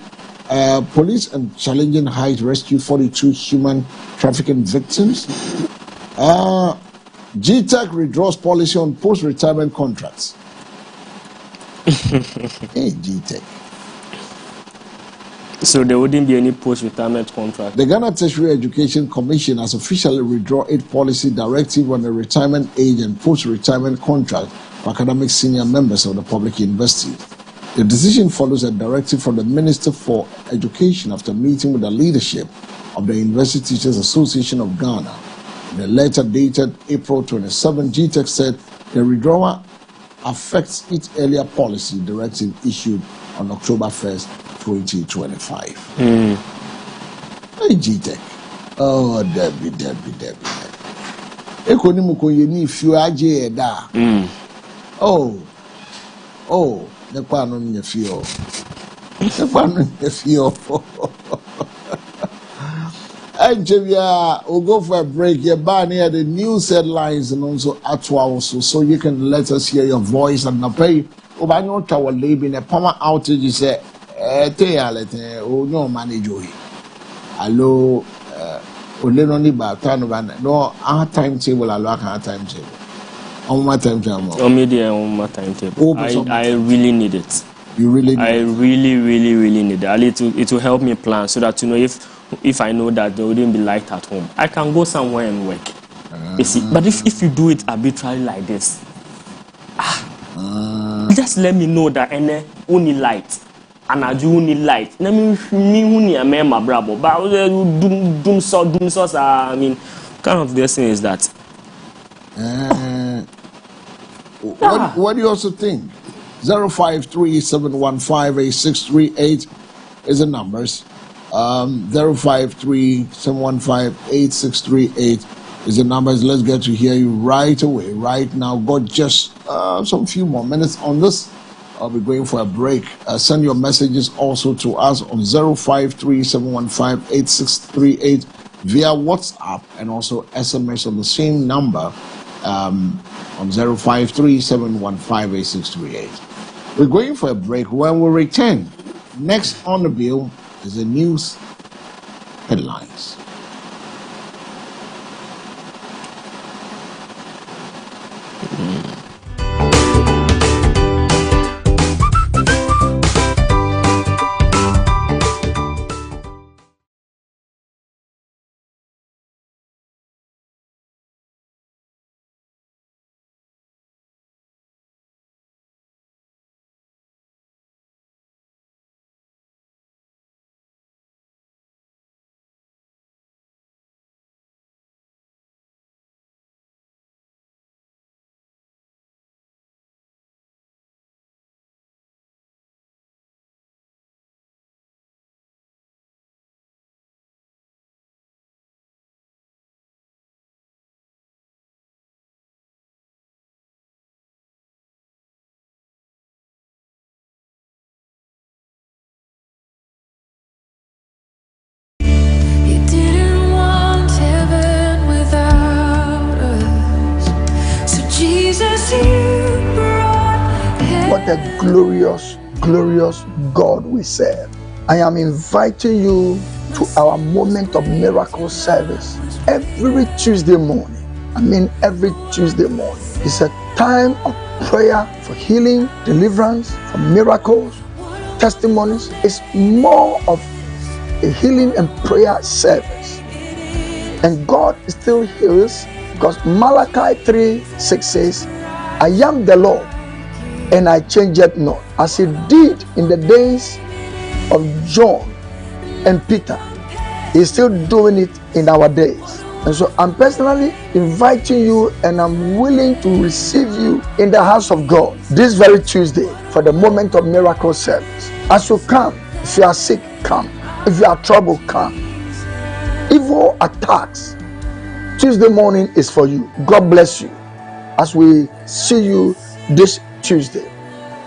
Police and Challenging Heights rescue 42 human trafficking victims. GTEC withdraws policy on post-retirement contracts. Hey, GTEC. So there wouldn't be any post-retirement contract. The Ghana Tertiary Education Commission has officially withdrawn its policy directive on the retirement age and post-retirement contract for academic senior members of the public university. The decision follows a directive from the Minister for Education after meeting with the leadership of the University Teachers Association of Ghana. In a letter dated April 27, GTEC said the withdrawal affects its earlier policy directive issued on October 1st, 2025. Hey, GTEC. Oh, Debbie. Ekonimuko yeni fiu aje eda. Oh, the pan on your feel. The pan on your feel. And we'll go for a break. You're back near the news headlines and also Atwa so you can let us hear your voice and not pay. Oh, I know our label in a power outage is a no manage. Hello, only about no our timetable. I like our timetable. On my timetable. On my timetable. I really need it. You really need I really need it. It will help me plan so that if I know that there wouldn't be light at home, I can go somewhere and work. You see, but if you do it arbitrarily like this, just let me know that any only light and I do only light. Let me only a member bravo. But doom sauce. I mean, kind of this thing is that. What do you also think? 053-715-8638 is the numbers. 053-715-8638 is the numbers. Let's get to hear you right away, right now. Got just some few more minutes on this. I'll be going for a break. Send your messages also to us on 053-715-8638 via WhatsApp and also SMS on the same number on 053-715-8638. We're going for a break. When we return, next on the bill is the news headlines. What a glorious God we serve. I am inviting you to our moment of miracle service every Tuesday morning. Every Tuesday morning. It's a time of prayer for healing, deliverance, for miracles, testimonies. It's more of a healing and prayer service. And God still heals because Malachi 3:6 says, I am the Lord and I change it not. As he did in the days of John and Peter, he's still doing it in our days. And so I'm personally inviting you and I'm willing to receive you in the house of God this very Tuesday for the moment of miracle service. As you come, if you are sick, come. If you are troubled, come. Evil attacks, Tuesday morning is for you. God bless you as we see you this Tuesday.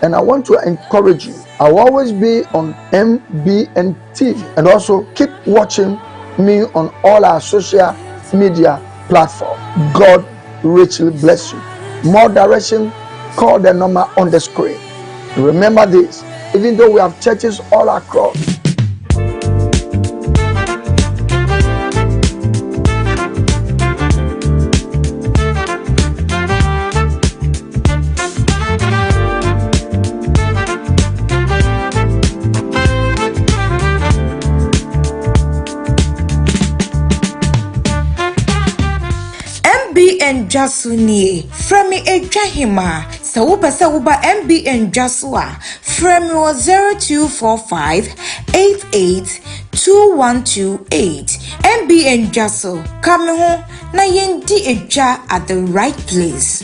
And I want to encourage you. I will always be on MBN TV and also keep watching me on all our social media platforms. God richly bless you. More direction, call the number on the screen. Remember this, even though we have churches all across, MBN Jasuni, Fremi Ejahima, Sawupa Sawuba MBN Jasua, Fremi was 0245 88 2128. MBN Jasu, coming home, na yendi eja at the right place.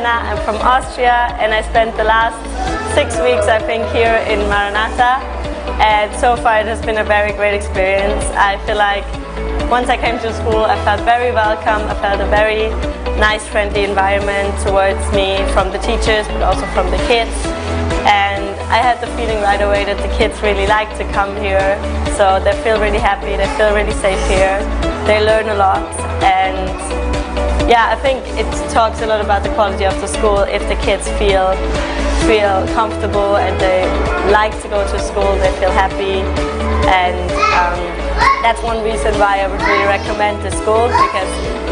I'm from Austria, and I spent the last 6 weeks, I think, here in Maranatha, and so far it has been a very great experience. I feel like once I came to school, I felt very welcome. I felt a very nice, friendly environment towards me from the teachers, but also from the kids, and I had the feeling right away that the kids really like to come here, so they feel really happy, they feel really safe here, they learn a lot, and yeah, I think it talks a lot about the quality of the school if the kids feel comfortable and they like to go to school, they feel happy, and that's one reason why I would really recommend the school, because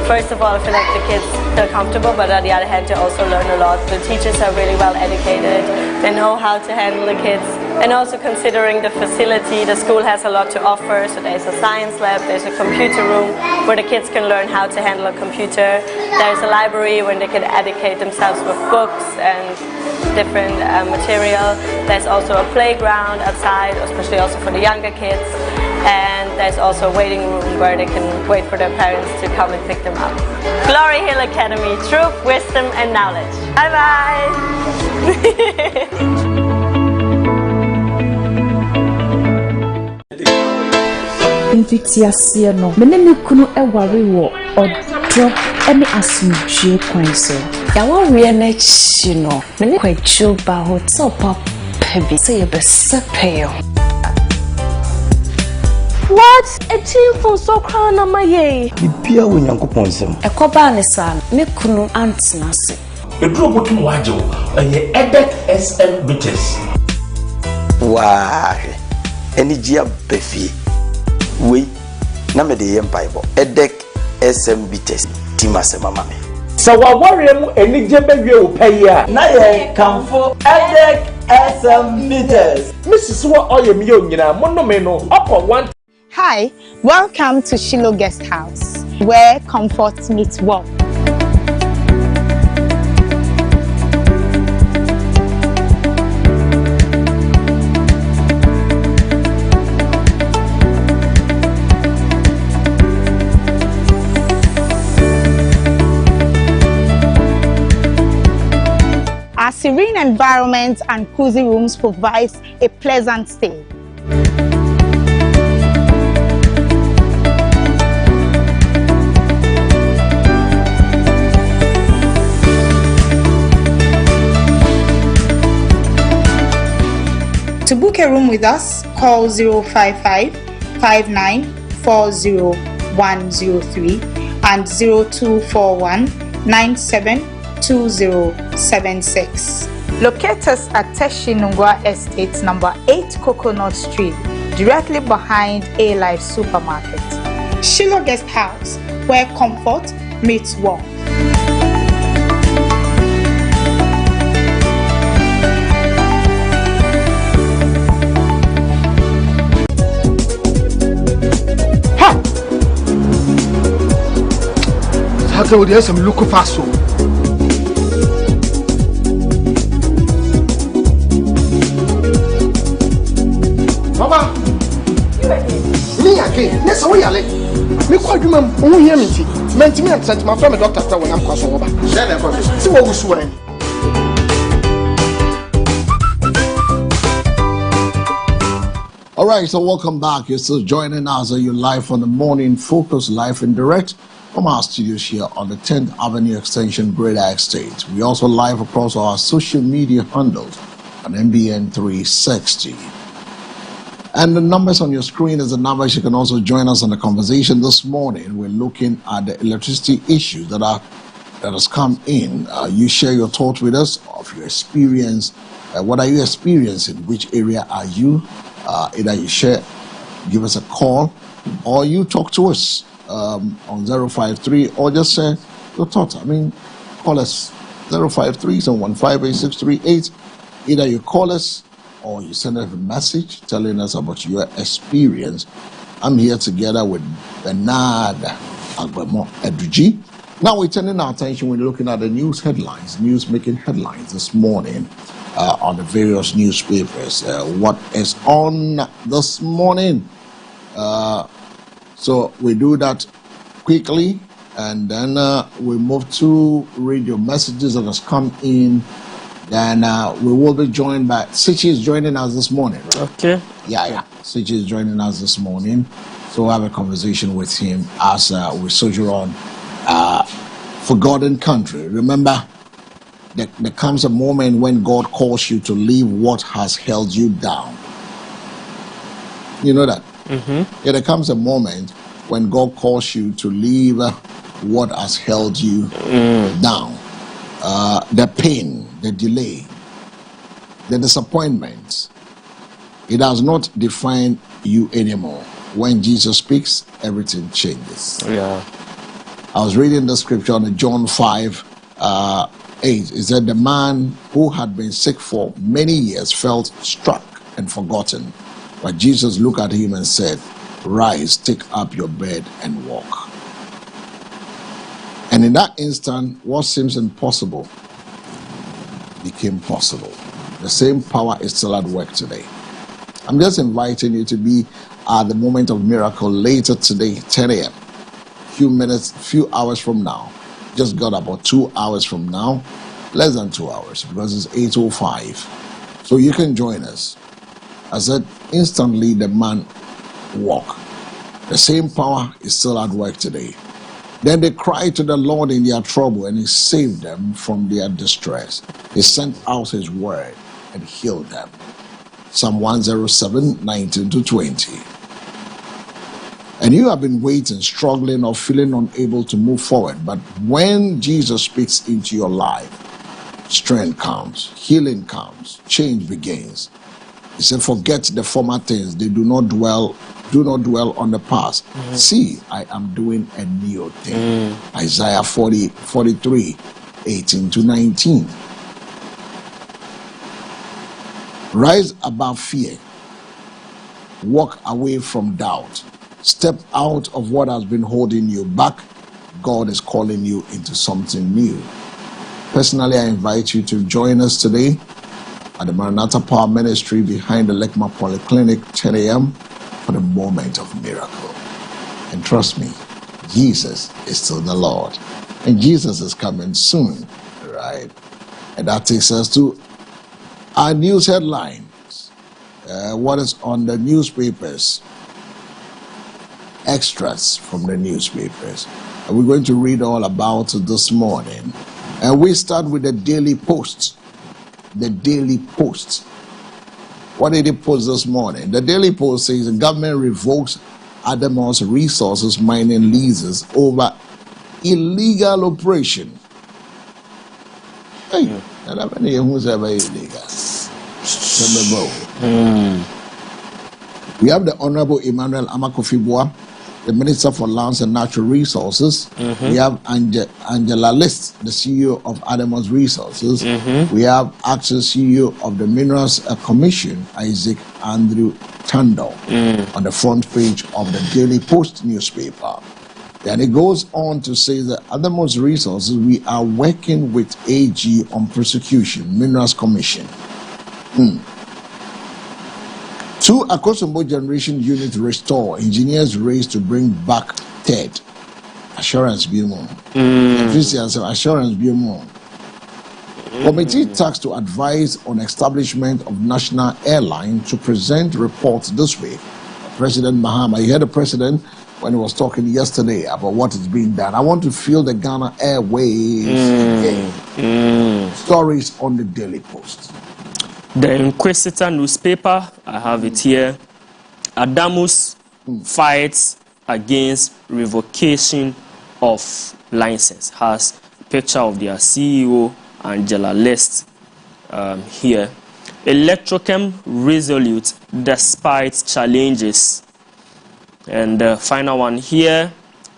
first of all I feel like the kids feel comfortable, but on the other hand they also learn a lot. The teachers are really well educated, they know how to handle the kids, and also considering the facility, the school has a lot to offer. So there's a science lab, there's a computer room where the kids can learn how to handle a computer, there's a library where they can educate themselves with books and different material, there's also a playground outside, especially also for the younger kids, and there's also a waiting room where they can wait for their parents to come and pick them up. Glory Hill Academy, truth, wisdom and knowledge. Bye bye! Invitiasia no menene kunu eware wo odro ene asumdue kwan so yawo wie na chi no mene kwachu ba hotel pop pebi say be sepeyo. What a team for so crown na maye bibia wo nyankopon sem ekoba ne sa me kunu antina se edro botum wajo eye edek SM Bites wa eni gia befi we na me de yem Bible edek SM Bites timase mama me so wa worry mu enije bewie wo paya na ye kamfo edek SM Bites Mrs. Wa oyem ye onyina monome no upon one. Hi, welcome to Shiloh Guest House, where comfort meets warmth. Our serene environment and cozy rooms provides a pleasant stay. To book a room with us, call 055-5940-103 and 0241-972076. Locate us at Teshinungwa Estate, number 8 Coconut Street, directly behind A-Life Supermarket. Shiloh Guest House, where comfort meets warmth. How can we some look fast? Baba, me again. Let's go. Me call you, ma'am. Hear me. Me and sent my friend doctor when I'm crossing over. See what we swear. All right, so welcome back. You're still joining us. You're live on the Morning Focus, live and direct from our studios here on the 10th Avenue Extension, Greater Estate. We also live across our social media handles on MBN 360. And the numbers on your screen is the numbers. You can also join us on the conversation this morning. We're looking at the electricity issues that has come in. You share your thoughts with us of your experience. What are you experiencing? Which area are you? Either you share, give us a call, or you talk to us on 053, or just say your thoughts. I mean, call us 053-715-8638. Either you call us or you send us a message telling us about your experience. I'm here together with Bernard Agbemo Eduji. Now we're turning our attention, we're looking at the news headlines, news-making headlines this morning. On the various newspapers. What is on this morning? So we do that quickly, and then we move to radio messages that has come in. Then we will be joined by Sichi is joining us this morning. Right? Okay. Yeah. Sichi is joining us this morning. So we'll have a conversation with him as we sojourn on Forgotten Country. Remember, there comes a moment when God calls you to leave what has held you down. You know that? Mm-hmm. Yeah, there comes a moment when God calls you to leave what has held you down. The pain, the delay, the disappointment, it does not define you anymore. When Jesus speaks, everything changes. Yeah. I was reading the scripture on John 5, 8, it said the man who had been sick for many years felt struck and forgotten. But Jesus looked at him and said, "Rise, take up your bed and walk." And in that instant, what seems impossible became possible. The same power is still at work today. I'm just inviting you to be at the moment of miracle later today, 10 a.m. Few hours from now. Just got about 2 hours from now, less than 2 hours, because it's 8:05. So you can join us. I said, instantly the man walked. The same power is still at work today. Then they cried to the Lord in their trouble, and he saved them from their distress. He sent out his word and healed them. Psalm 107, 19-20. And you have been waiting, struggling, or feeling unable to move forward. But when Jesus speaks into your life, strength comes, healing comes, change begins. He said, forget the former things. They do not dwell on the past. Mm-hmm. See, I am doing a new thing. Isaiah 43, 18-19. Rise above fear. Walk away from doubt. Step out of what has been holding you back. God is calling you into something new. Personally, I invite you to join us today at the Maranatha Power Ministry behind the Lekma Polyclinic, 10 a.m. for the moment of miracle. And trust me, Jesus is still the Lord. And Jesus is coming soon, right? And that takes us to our news headlines. What is on the newspapers? Extracts from the newspapers. And we're going to read all about it this morning. And we start with the Daily Post. The Daily Post. What did it post this morning? The Daily Post says the government revokes Adamos Resources mining leases over illegal operation. Hey, who's ever illegal? We have the Honorable Emmanuel Amakofi-Boa, the Minister for Lands and Natural Resources. Mm-hmm. We have Angela List, the CEO of Adamos Resources. Mm-hmm. We have acting CEO of the Minerals Commission, Isaac Andrew Tandon, on the front page of the Daily Post newspaper. Then it goes on to say that Adamos Resources, we are working with AG on prosecution, Minerals Commission. 2 Akosombo generation units restore. Engineers race to bring back third. Assurance be more. Christians assurance be more. Committee tasked to advise on establishment of national airline to present reports this week. President Mahama, you heard the president when he was talking yesterday about what is being done. I want to feel the Ghana Airways again. Stories on the Daily Post. The Inquisitor newspaper, I have it here. Adamus fights against revocation of license. Has a picture of their CEO, Angela List, here. Electrochem resolute despite challenges. And the final one here,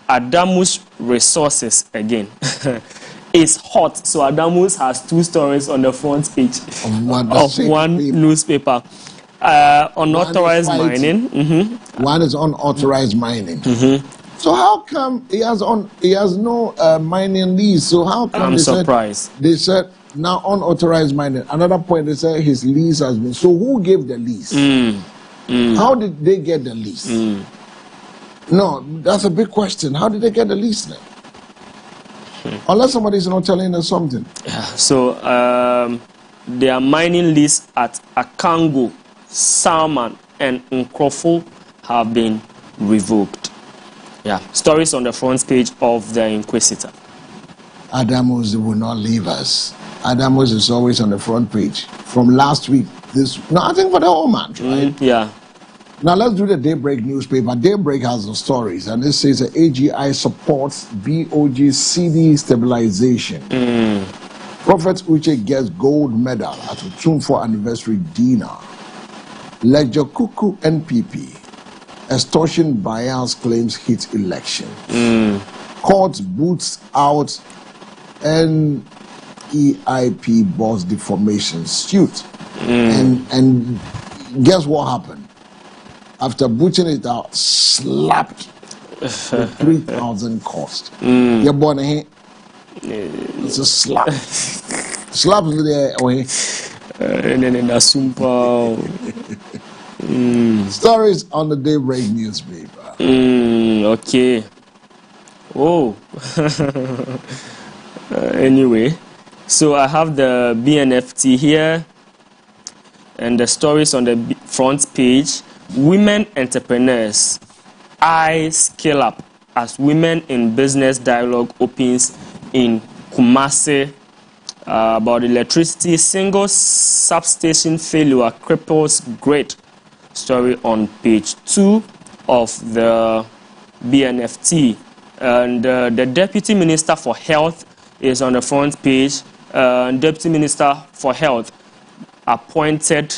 Adamus Resources again. It's hot. So Adamus has two stories on the front page of one newspaper. Unauthorized mining. One is unauthorized mining. So how come he has no mining lease? So how come I'm surprised. They said now unauthorized mining. Another point, they said his lease has been. So who gave the lease? How did they get the lease? No, that's a big question. How did they get the lease then? Unless somebody's not telling us something. Yeah. So their mining lease at Akango, Salman, and Nkrofo have been revoked. Yeah. Stories on the front page of the Inquisitor. Adamus will not leave us. Adamus is always on the front page. From last week, I think for the whole month, right? Yeah. Now let's do the Daybreak newspaper. Daybreak has the stories, and this says the AGI supports BOG CD stabilization. Prophet Uche gets gold medal at the Tumfo anniversary dinner. Ledger Kuku NPP. Extortion bias claims hit election. Court boots out NEIP boss defamation suit. And guess what happened? After booting it out, slapped with 3,000 cost. You're born here. It's a slap. Slap there. Stories on the Daybreak newspaper. Okay. Oh. Anyway, so I have the BNFT here, and the stories on the front page. Women entrepreneurs, I scale up as Women in Business Dialogue opens in Kumasi. About electricity, single substation failure cripples grid. Story on page 2 of the BNFT. And the Deputy Minister for Health is on the front page. Deputy Minister for Health appointed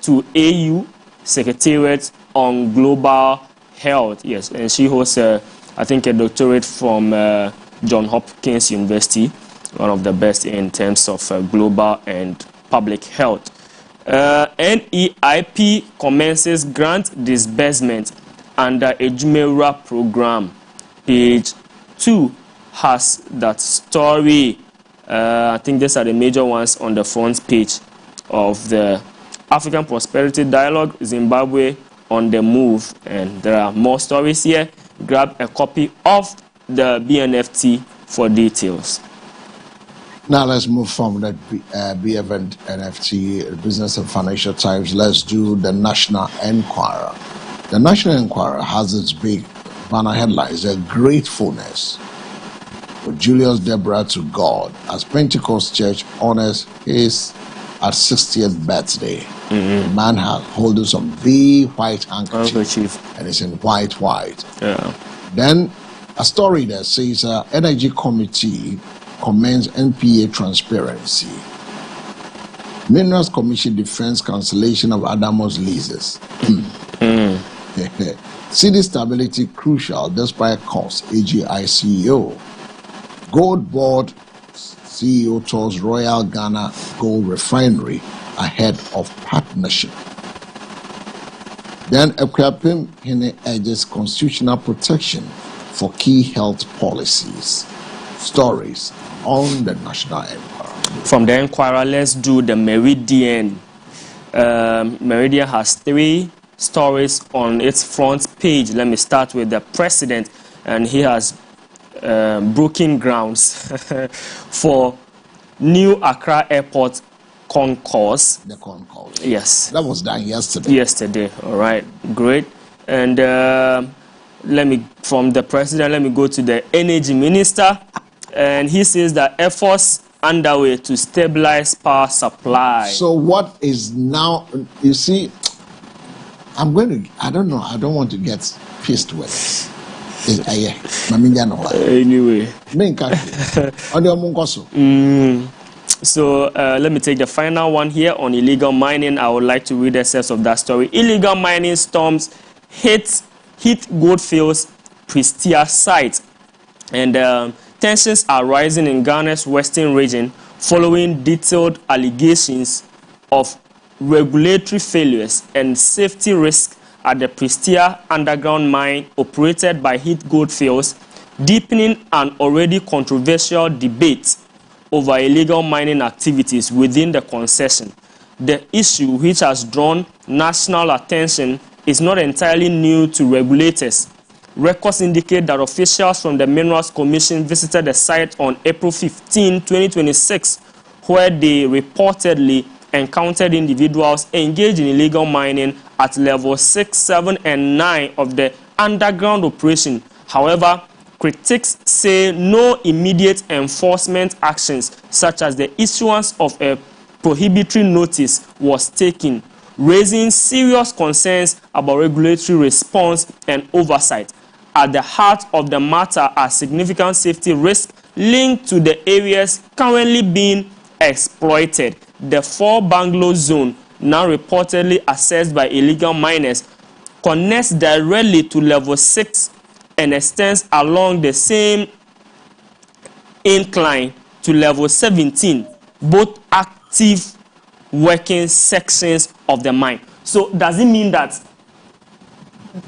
to AU Secretariat on Global Health. Yes, and she holds, I think, a doctorate from Johns Hopkins University, one of the best in terms of global and public health. NEIP commences grant disbursement under a Jumera program. Page 2 has that story. I think these are the major ones on the front page of the African Prosperity Dialogue, Zimbabwe on the move. And there are more stories here. Grab a copy of the BNFT for details. Now let's move from that BFN NFT, Business and Financial Times. Let's do the National Enquirer. The National Enquirer has its big banner headlines, a gratefulness for Julius Deborah to God as Pentecost Church honors his at 60th birthday. The man has holding some big white handkerchief, and it's in white. Yeah. Then a story that says Energy Committee commends NPA transparency. Minerals Commission defends cancellation of Adamus leases. City stability crucial despite cost, AGI CEO. Gold Board CEO tours Royal Ghana Gold Refinery ahead of partnership. Then Ekwapim Hene urges constitutional protection for key health policies. Stories on the National Enquirer. From the Enquirer, let's do the Meridian. Meridian has 3 stories on its front page. Let me start with the president, and he has broken grounds for New Accra Airport concourse. The concourse. Yes. That was done yesterday. Yesterday. All right. Great. And from the president, let me go to the energy minister. And he says that efforts underway to stabilize power supply. So what is now, you see, I don't know, I don't want to get pissed with it. Anyway. So let me take the final one here on illegal mining. I would like to read the sense of that story. Illegal mining storms hit Goldfields Prestea site, and tensions are rising in Ghana's western region following detailed allegations of regulatory failures and safety risks at the Prestea underground mine operated by Hit Goldfields, deepening an already controversial debate over illegal mining activities within the concession. The issue, which has drawn national attention, is not entirely new to regulators. Records indicate that officials from the Minerals Commission visited the site on April 15, 2026, where they reportedly encountered individuals engaged in illegal mining at level 6, 7, and 9 of the underground operation. However, critics say no immediate enforcement actions, such as the issuance of a prohibitory notice, was taken, raising serious concerns about regulatory response and oversight. At the heart of the matter are significant safety risks linked to the areas currently being exploited. The 4 Bungalow zone, now reportedly accessed by illegal miners, connects directly to level 6 and extends along the same incline to level 17, both active working sections of the mine. So does it mean that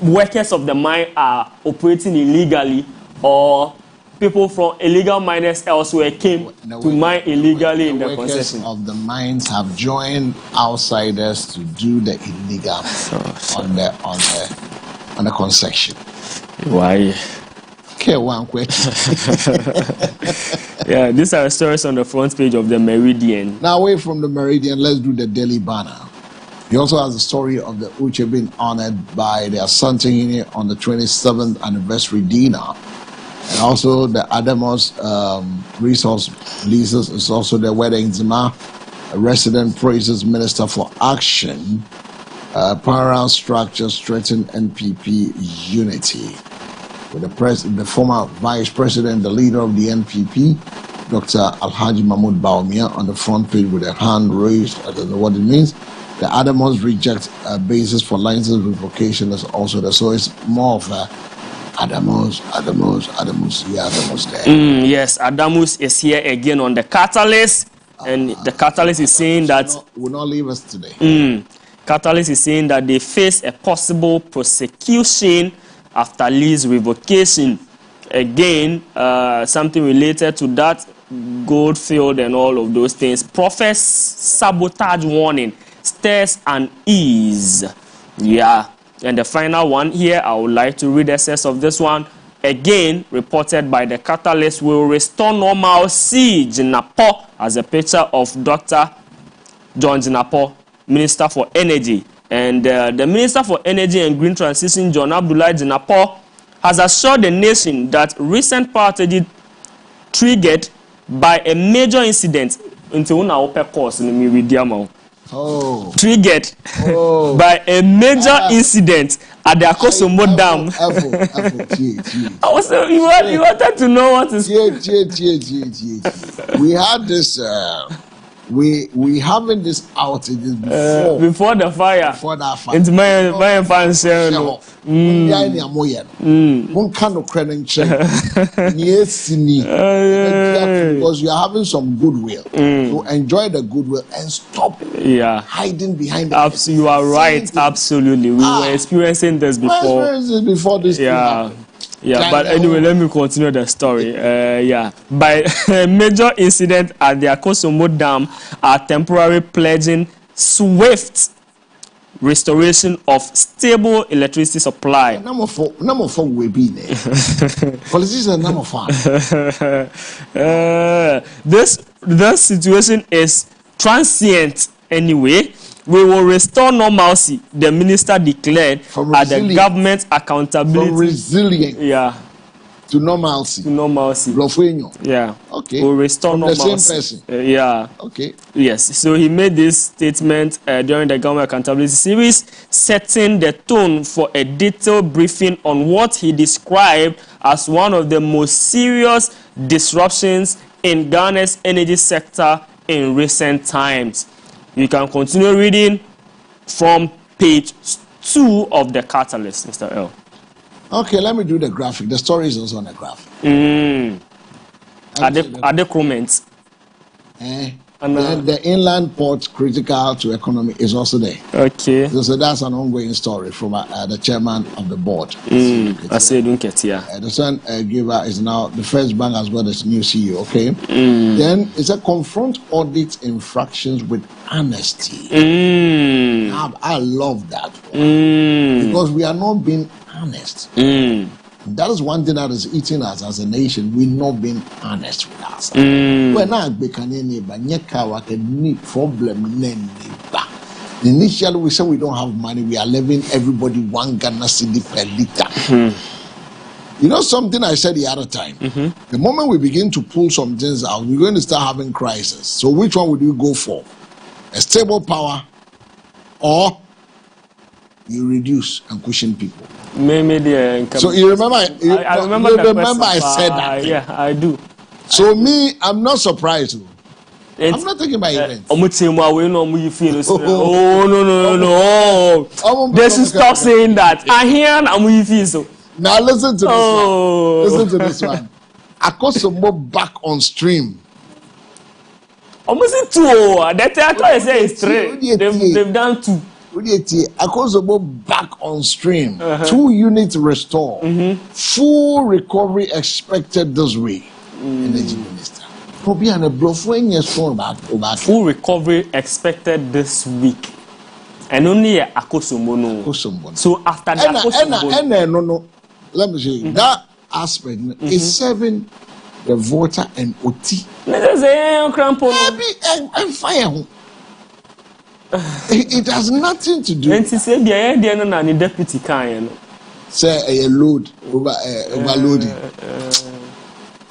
workers of the mine are operating illegally, or people from illegal miners elsewhere came to mine illegally in the concession? Workers of the mines have joined outsiders to do the illegal on the concession. Why? Okay, one question. Yeah, these are stories on the front page of the Meridian. Now, away from the Meridian, let's do the Daily Banner. He also has the story of the Uche being honored by the Asante Union on the 27th anniversary dinner. And also the Adamos resource leases is also the wedding Zima. A resident praises Minister for Action. Parallel structures strengthen NPP unity. With the former Vice President, the leader of the NPP, Dr. Alhaji Mahmoud Baumia, on the front page with a hand raised. I don't know what it means. The Adamos reject basis for license revocation is also there. So it's more of a Adamos there. Yes, Adamos is here again on the catalyst. And the catalyst is saying that will not leave us today. Catalyst is saying that they face a possible prosecution after lease revocation. Again, something related to that, Goldfield and all of those things. Profess sabotage warning, stirs unease. Yeah. And the final one here, I would like to read the essence of this one. Again, reported by the Catalyst, will restore normalcy. Jinapo, as a picture of Dr. John Jinapo, Minister for Energy. And the Minister for Energy and Green Transition, John Abdullah Jinapo, has assured the nation that recent power outage triggered by a major incident triggered by a major incident at the Akosombo Dam. You wanted to know what is... We had this... We having this outage before the fire. Before that fire. It's my fans. Because you are having some goodwill. So enjoy the goodwill and stop hiding behind the You are right. Absolutely. We were experiencing this before. This Yeah, but anyway, let me continue the story. By a major incident at the Akosombo Dam are temporarily pledging swift restoration of stable electricity supply. Number four will be there. Politicians are number 5. This the situation is transient anyway. We will restore normalcy, the minister declared, at the government accountability. From resilient. Yeah. To normalcy. To normalcy. Yeah. Okay. We'll restore normalcy. The same person. Yeah. Okay. Yes. So he made this statement during the government accountability series, setting the tone for a detailed briefing on what he described as one of the most serious disruptions in Ghana's energy sector in recent times. You can continue reading from page 2 of the Catalyst, Mr. L. Okay, let me do the graphic. The story is also on the graphic. Are the comments? And the inland port critical to economy is also there. Okay. So that's an ongoing story from the chairman of the board. I said, don't get here. The son giver is now the First Bank has got its new CEO. Okay. Then it's a confront audit infractions with honesty. I love that one. Because we are not being honest. That is one thing that is eating us as a nation. We're not being honest with ourselves. We're not making any problem. Initially, we said we don't have money. We are leaving everybody 1 Ghana cedi per liter. You know something I said the other time? The moment we begin to pull some things out, we're going to start having crisis. So which one would you go for? A stable power or you reduce and cushion people? So you remember? I remember. I said that. Yeah, I do. So me, I'm not surprised. I'm not taking my events. Oh no! They should stop saying that. I hear so. Now listen to this one. Listen to this one. Akosombo back on stream. Almost 2. That I thought I said it's 3. They've done 2. Akosombo back on stream. 2 units restored. Full recovery expected this week. Energy Minister. Full recovery expected this week. And only Akosombo no. So after that, no. Let me show you. That aspect is serving the voter and OT. It has nothing to do. And to say the deputy can say a load overloading.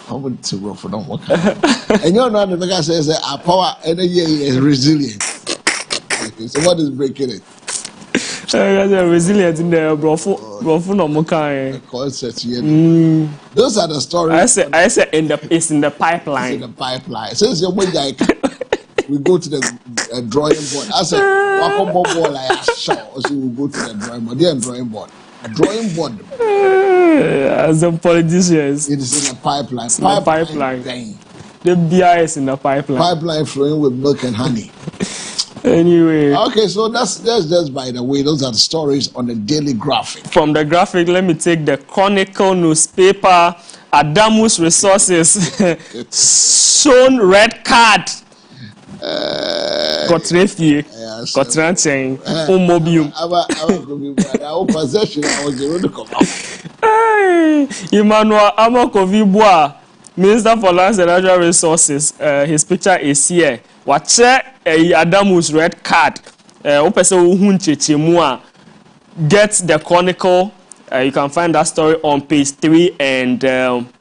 I want to work for them. And you know the guy says our power energy is resilient. Okay, so what is breaking it? Resilient in there, bro. No more kind. Those are the stories. I said it's in the pipeline. It's in the pipeline. Since you're we go to the drawing board. I said, so we go to the drawing board. The drawing board. Drawing board. As the politicians. It is in the pipeline. Pipeline. The BI is in the pipeline. Pipeline flowing with milk and honey. Anyway. Okay, so that's just by the way. Those are the stories on the daily graphic. From the graphic, let me take the Chronicle newspaper. Adamus Resources shown red card. Kotrefie, Kotranchen, Mobium. Our possession, I was the road to come. Emmanuel Amokovibwa, Minister for Lands and Natural Resources. His picture is here. Watch Adamus red card. Get the Chronicle. You can find that story on page 3 and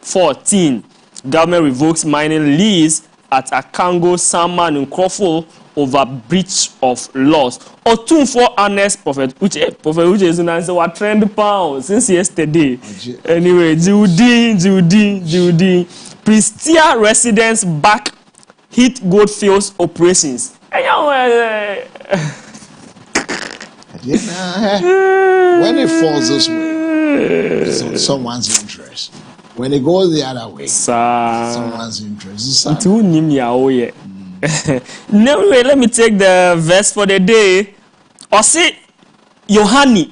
14. Government revokes mining lease at Akango, Sama, and Crawford over breach of laws. Otunfo honest prophet, which is an answer what trend pound since yesterday. Anyway, Judy. Prestia residents back hit Goldfields operations. When it falls this way, it's on someone's interest. When it goes the other way, someone's interest. Anyway, let me take the verse for the day. Osi Yohani,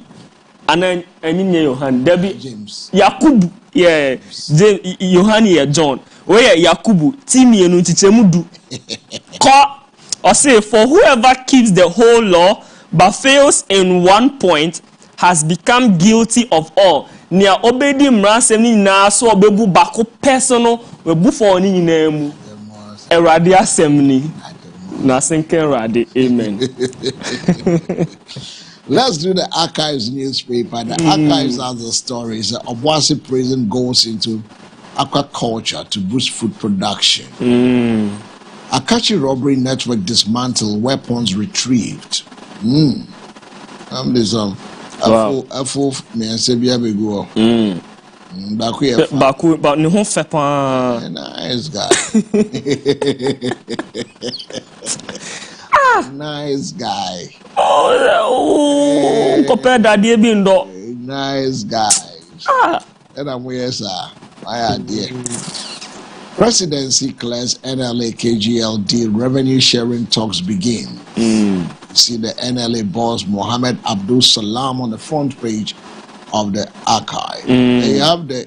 and then Yohani. Debbie James. Yakubu, yeah. Yohani, John. Where Yakubu, Timi and Utichemudu. Osi, for whoever keeps the whole law but fails in one point has become guilty of all. Nia obedi mransem ni na so obebu bako personal webu for ni nyinaa mu. Eradi Assembly. Nothing can radi. Amen. Let's do the Archives newspaper. The Archives are the stories. Obuasi prison goes into aquaculture to boost food production. Akachi robbery network dismantled, weapons retrieved. I'm this Afo me ansebia bego. Baku but ni ho fe pa. Nice guy. Nice guy. Oh, compare daddy bi ndo. Nice guy. And I'm here, sir. My idea. Presidency clears NLA KGLD revenue sharing talks begin. See the NLA boss Mohammed Abdul Salam on the front page of the archive. They have the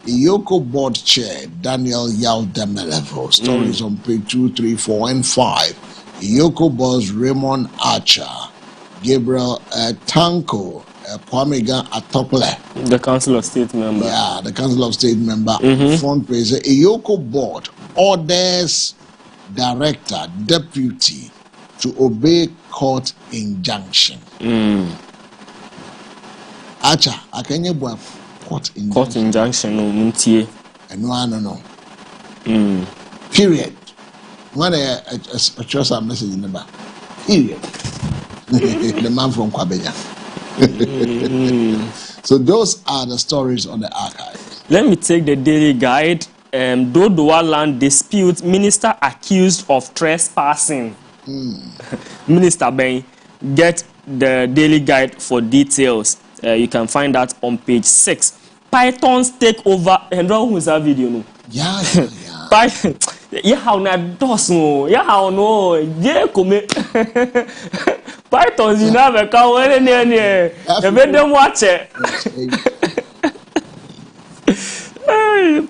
Iyoko board chair Daniel Yao Demelevo. Stories on page 2, 3, 4, and 5. Iyoko boss Raymond Archer, Gabriel Tanko, Kwamega Atople. The Council of State member. Yeah, the Council of State member. Front page. Iyoko board orders director, deputy to obey court injunction. Acha, akenye bua court injunction. Court injunction no muntie. No. Period. When a trust a message in the back. Period. The man from Kwabenya. So those are the stories on the archive. Let me take the daily guide. Dodowa land dispute, minister accused of trespassing. Minister Ben, get the daily guide for details. You can find that on page 6. Pythons take over. And who's that video? No? Yeah. Yeah, how na dos no. Yeah, how no. Yeah, come. Pythons, you never come any. The them watch it.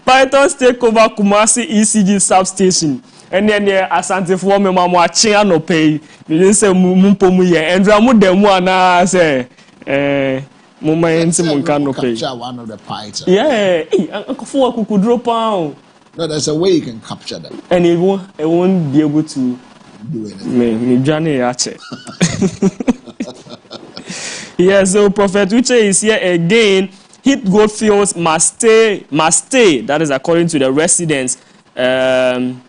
Pythons take over Kumasi ECG substation. And then Asante for me mama watching no pay. You didn't say mumpomu ye. And Ramu demu na say mama yensi munka no pay. Capture one of the pythons. Yeah, Uncle Four could drop out. No, there's a way you can capture them. And it won't be able to do anything. Me Johnny Ache. Yeah, so Prophet Uche is here again. Heat gold fields must stay. That is according to the residents. Adamus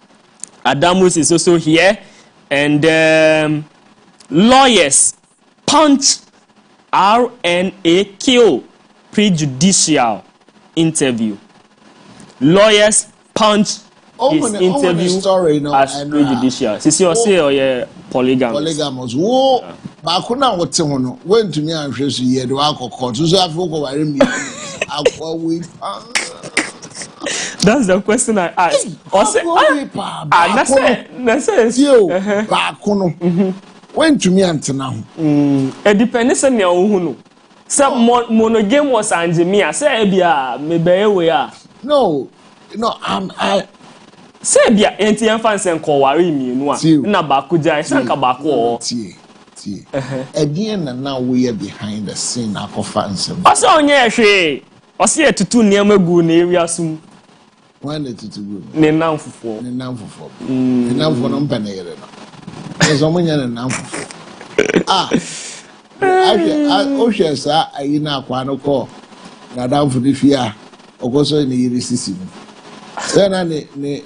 is also here. And lawyers punch RNAQ prejudicial interview. Lawyers punch his interview story, no, as prejudicial. Sisi say or yeah polygamous. Polygamous. Wo bakuna wote hono went to me and hwesu ye do akoko so afoko ware mi akwa we. That's the question I asked. Went to me antena ho. It depends on your own. Some monogamous and me say bia me be we are. No, I say bia enti enfance enko ware mi nu a na ba ko jai sanka ba ko tie edien na we behind the scene akofa nsem ose onye hwe ose etutu niam gu na area sum when etutu gu ne namfofo no mpene yere no so munya ne namfofo o hwe sa ayi na akwa no ko na damfo de fia ogoso ne yiri sisi no then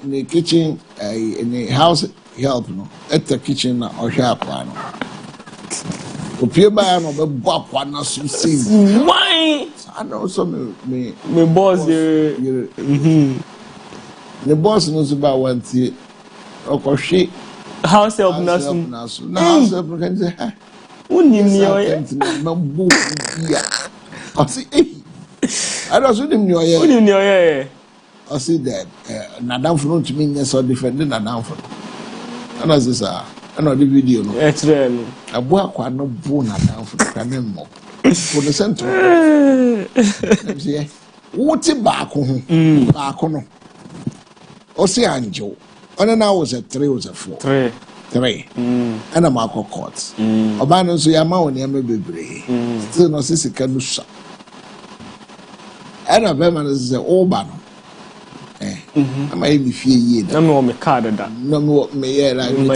ne kitchen in house help no at the kitchen na ohwe akwa no opie ba no be bo akwa na so see why I know so me boss the boss knows about one thing okohwe house help na so na house help can say unim ni oye na bu ya I see I don't unim ni oye I see that Nadam for to me so different than Nadam for. And as this another video no. It's real. A boy kwa no bo Nadam for the mo. For the center. See, what back no. O see Anjo. On now was a 3 was a 4. 3. And a Marco court. Obano so yama on yama bebre. Still no sisi kanusa. And a veman is the Obano. am I be fear ye? No, me card that. No, me, like, and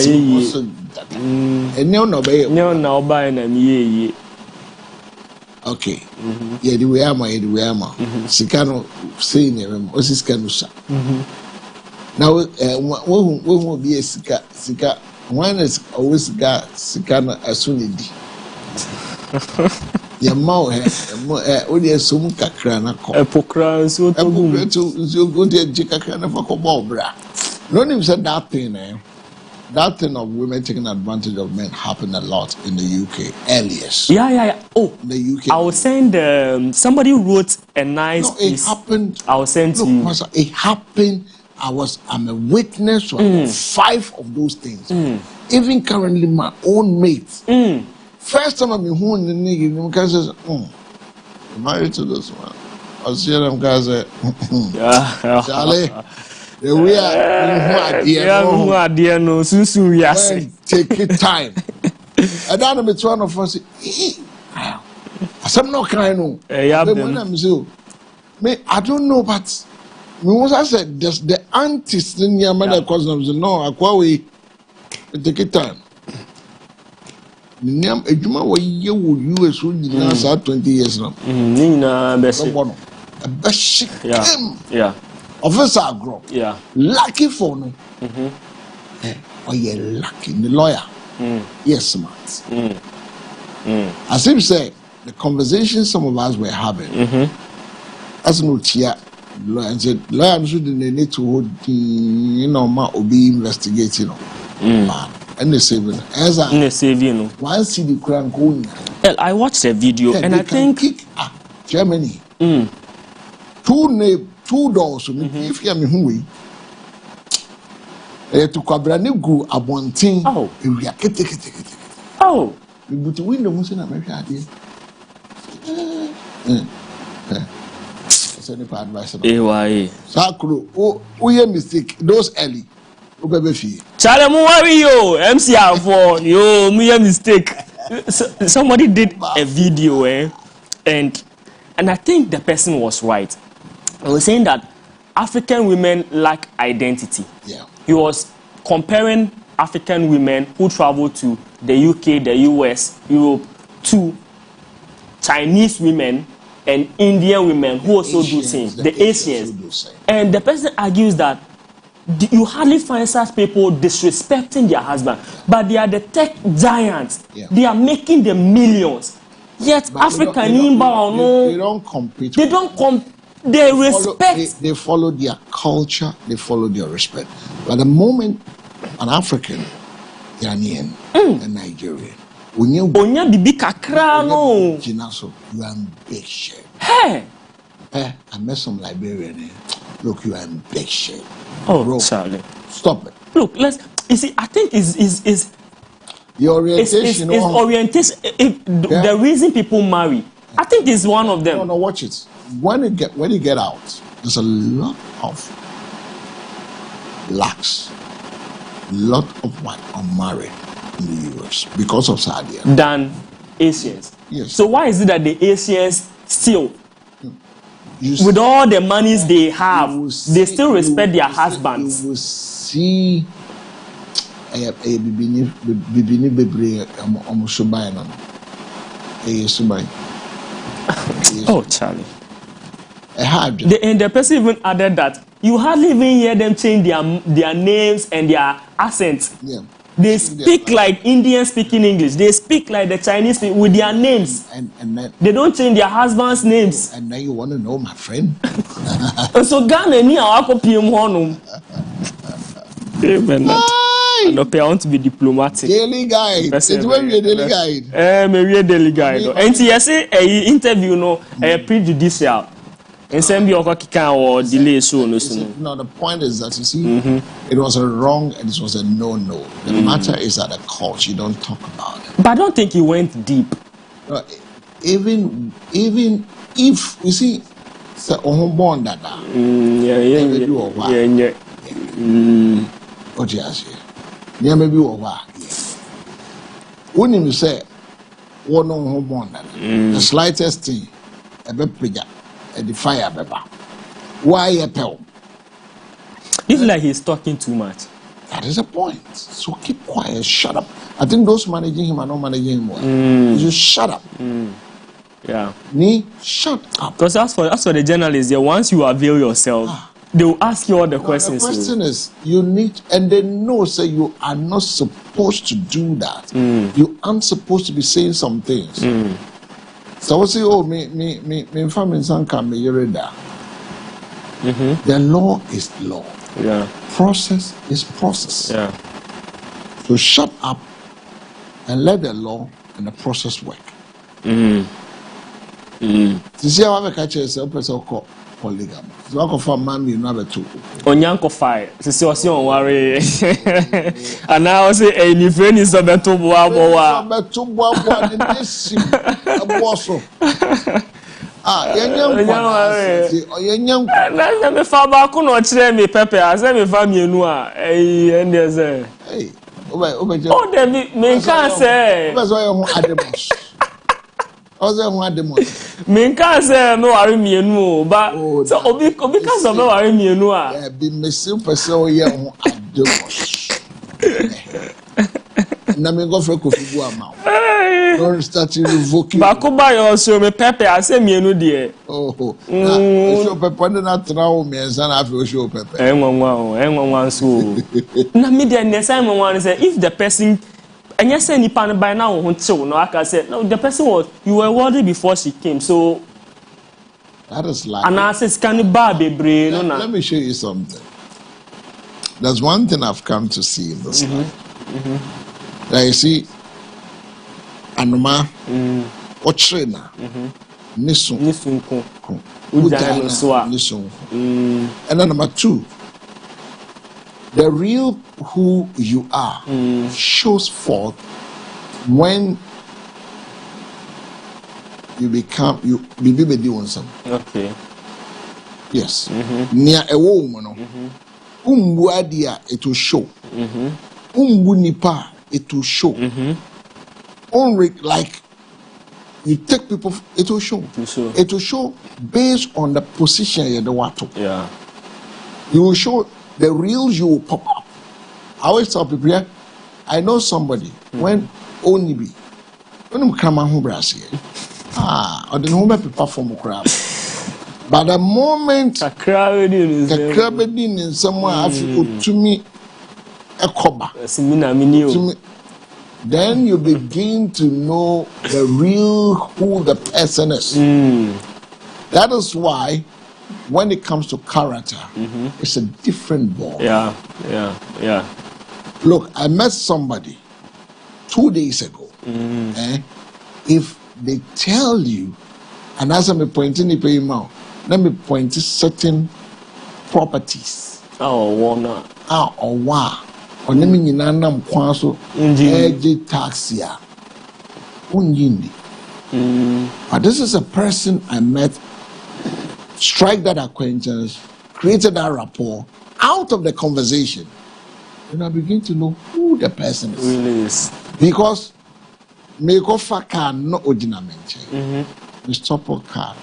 no, no, buy and ye. Okay. Yeah, the way am I, the way am I. Sikano saying him, what's his canusa? Now, one will be a sika. One is always got sikana as soon as your mouth only a sum kakrana call. A pokran so to go to a jicacana for cobra. No name said that thing, eh? That thing of women taking advantage of men happened a lot in the UK earliest. Yeah. Oh, in the UK. I was saying somebody wrote a nice piece. It happened. I was saying to you. Pastor, it happened. I'm a witness to 5 of those things. Even currently, my own mates. First time I'm in the nigga, because says, married to this one. I see them guys. Charlie. We are no susu yasi. Take it time. I don't know it's one of us. Some no kind of. I don't know, but I said the aunties in your mother cousins no akwawe take it time. Niam ejuma wo ye wo US wo nyina sa 20 years now. Nyina besi. Yeah. Officer grow. Yeah. Lucky for no. Oh yeah, lucky. The lawyer. Yes, smart. As if say the conversation some of us were having. As no tia lawyer and said lawyer should need to hold ma obi investigating. And the saving as one see the crown going. Well, I watched a video and I think Germany. 2 doors. If you are me who we to Cabrani go abonting. Oh, we are oh, we put the window in America. Any advice? Sakuro, oh, yeah, mistake. Those early. Charlie, worry yo, MCR for yo, me mistake. Somebody did a video, and I think the person was right. He was saying that African women lack identity. Yeah. He was comparing African women who travel to the UK, the US, Europe, to Chinese women and Indian women who also do things, the Asians. And the person argues that you hardly find such people disrespecting their husband, but they are the tech giants. Yeah. They are making the millions. Yet African they don't compete. They respect. They follow their culture. They follow their respect. But the moment an African, Ghanaian, and Nigerian, Onya bibi kakra no. Jinaso, you are in big shape. Hey. I met some Liberian. Look, you are in big shape. Oh, bro, Charlie, stop it. Look, you see, I think is your orientation. Is orientation. The reason people marry, I think is one of them. No, watch it. When you get out, there's a lot of blacks, lot of white unmarried in the US because of Saudi than Asians. Yes. So why is it that the Asians still, with all the monies they have, they still respect their husbands? You will see oh, Charlie. And the person even added that you hardly even hear them change their names and their accents. Yeah. They speak like Indians speaking English. They speak like the Chinese with their names. And then, they don't change their husbands' names. And now you want to know, my friend? So Ghana ni awako PM honum. I want to be diplomatic. Daily guide. It's when we daily guide. Maybe a daily guide. And you say a interview no prejudicial. And send me or delay so no. No, the point is that you see, it was a wrong and it was a no. The matter is that the culture, you don't talk about it. But I don't think he went deep. No, even if you see, say born that what you say? Yeah, maybe over. When you say one on born that the slightest thing, a bit bigger. The fire pepper. Why a pill? If like he's talking too much. That is the point. So keep quiet, shut up. I think those managing him are not managing him well. You just shut up. Yeah. Me, shut up. Because as for the journalists, once you avail yourself, they will ask you all the questions. The question is, you need, and they know, say you are not supposed to do that. You aren't supposed to be saying some things. So I say, oh, me family son can be reader. The law is law. Yeah. Process is process. Yeah. So shut up and let the law and the process work. To see how I catch yourself, person called polygamy. So I confirm man, you know two. Onyanko fire. To see what's on worry. And now say, hey, ni friend is a better boy. Better boy in this also. That's me fa ba ko no kire me pepe as me fa me enu a and there's a hey oh dem me can say me can say no worry me enu ba so obi can say no worry me enu a be me person o ye ho ademos na me go for Kofi Buama. Don't start revoking. Bakuba yo so me pepe ase mienu de. Oh. Na show pepe na trawo me ensa na afi show pepe. Enwanwa so. Na me de nesa me wan say if the person anya say nipa no by now ho chew no aka say no the person was you were worried before she came so that is like and as can ba bebre no na. Let me show you something. There's one thing I've come to see in this life. That you see Anoma or trainer Nisun and then number two, the real who you are shows forth when you become you be doing something. Okay. Yes. Near a woman Umbuadia it will show. Umbunipa it will show. Only like you take people, it will show. It will show based on the position you want to. Yeah. You will show the real you will pop up. I always tell people, yeah, I know somebody when only be when you come on home, or the home people from crowd. But the moment the crowd in someone to me a cover. Then you begin to know the real who the person is. That is why when it comes to character, it's a different ball. Yeah. Look, I met somebody 2 days ago. If they tell you, and as I'm pointing the pay now, let me point to certain properties. Or wow. On the Minanam Quaso, Edge Taxia. But this is a person I met, strike that acquaintance, created that rapport out of the conversation. And I begin to know who the person is. Really is. Because me go for car no ordinamente. Me stop a car.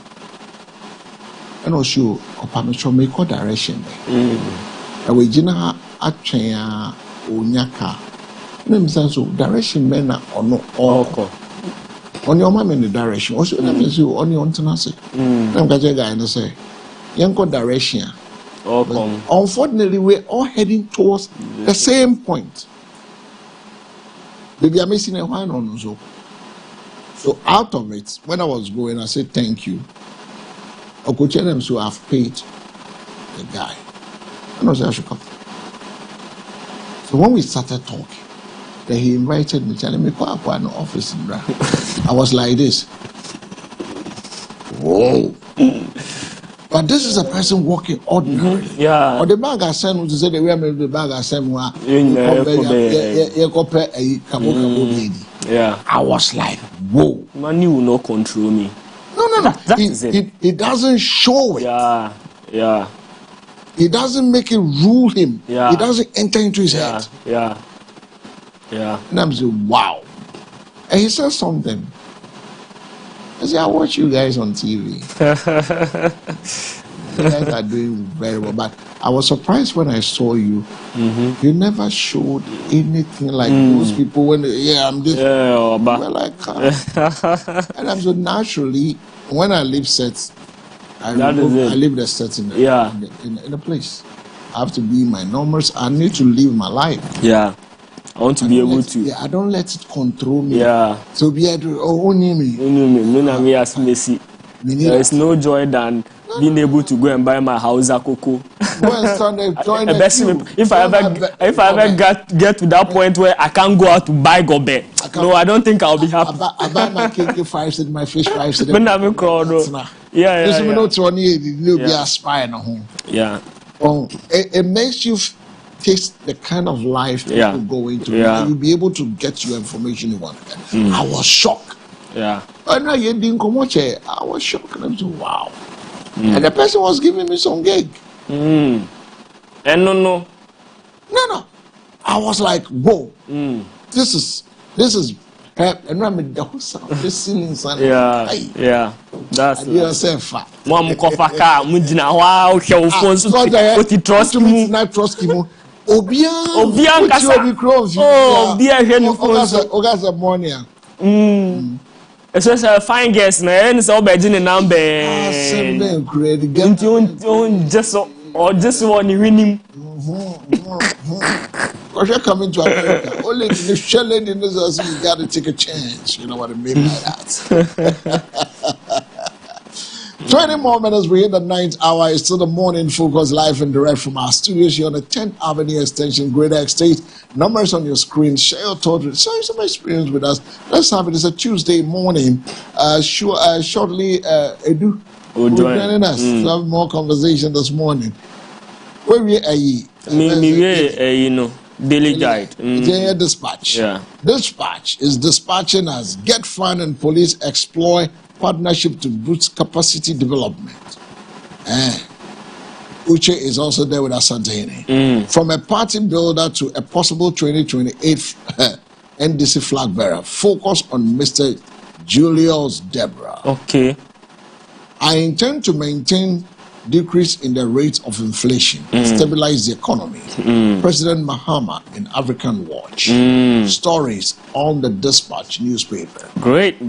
And also, Opamicho me go direction. And we jina atchaya onyaka. Name sense so direction men or no or on your mom in the direction. Also, that means you on your tenancy. I'm going to say, young direction. Unfortunately, we're all heading towards the same point. Maybe I'm missing a one on so. So out of it, when I was going, I said thank you. I could tell them so I've paid the guy. And I said I should come. So when we started talking, then he invited me, telling me, "Go to an office in Bra." I was like this. Whoa. But this is a person walking ordinarily. Yeah. Or the bag I sent to say the way I made the bag I sent yeah. I was like, whoa. Money will not control me. No. That is it. It doesn't show it. Yeah. It doesn't make it rule him. Yeah. It doesn't enter into his head. Yeah. And I'm saying, wow. And he said something. I said, I watch you guys on TV. You guys are doing very well. But I was surprised when I saw you. You never showed anything like those people when I'm this. Yeah, but we're like, and I'm so naturally when I leave sets, I leave the set in the place. I have to be my normals. I need to live my life. Yeah. I want to be able to. Yeah, I don't let it control me. Yeah. So be able to only me. There is no joy than being able to go and buy my house at Coco. If I ever get to that point where I can't go out to buy gobe, no, I don't think I'll be happy. I buy my cake 5 cents, my fish 5 cents. Yeah. It makes you taste the kind of life people go into. And you'll be able to get your information you want. I was shocked. Yeah. And I was shocked. And I was wow. And the person was giving me some gig. And no. I was like, whoa. This is and I'm in the whole sound. This ceiling sound. Yeah. That's yourself. Mom Kofaka, Mudina, wow, trust me. Not trust me. Obian Ogaza morning. It's just a fine guess, and so Beijing and number. Just one winning. Because you're coming to America. Only the shelling in this house, you got to take a chance. You know what I mean by that. 20 more minutes, we hit the 9th hour. It's still the morning focus live and direct from our studios here on the 10th Avenue Extension, Greater Estate. Numbers on your screen. Share your thoughts, share some experience with us. Let's have it. It's a Tuesday morning. Shortly, Edu will be joining us to have more conversation this morning. Where are you? Daily Guide. Dispatch. Yeah. Dispatch is dispatching us. Get Fund and police exploit partnership to boost capacity development. Uche is also there with Asantehene. From a party builder to a possible 2028 NDC flag bearer. Focus on Mr. Julius Deborah. Okay. I intend to maintain decrease in the rate of inflation, stabilize the economy. President Mahama in African Watch. Stories on the Dispatch newspaper. Great.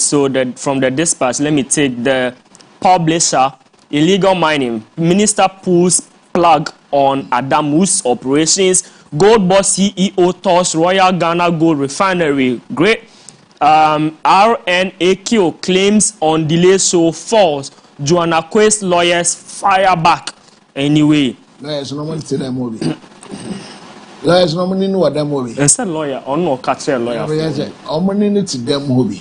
So from the Dispatch, let me take the publisher. Illegal mining. Minister pulls plug on Adamu's operations. Gold Boss CEO toss Royal Ghana Gold Refinery. Great. RNAQ claims on delay so false. Joanna Quest lawyers fire back. Anyway. Lawyers no money to that movie. Lawyers no money know what that movie. Instead lawyer or no catch a lawyer. How money need to them movie.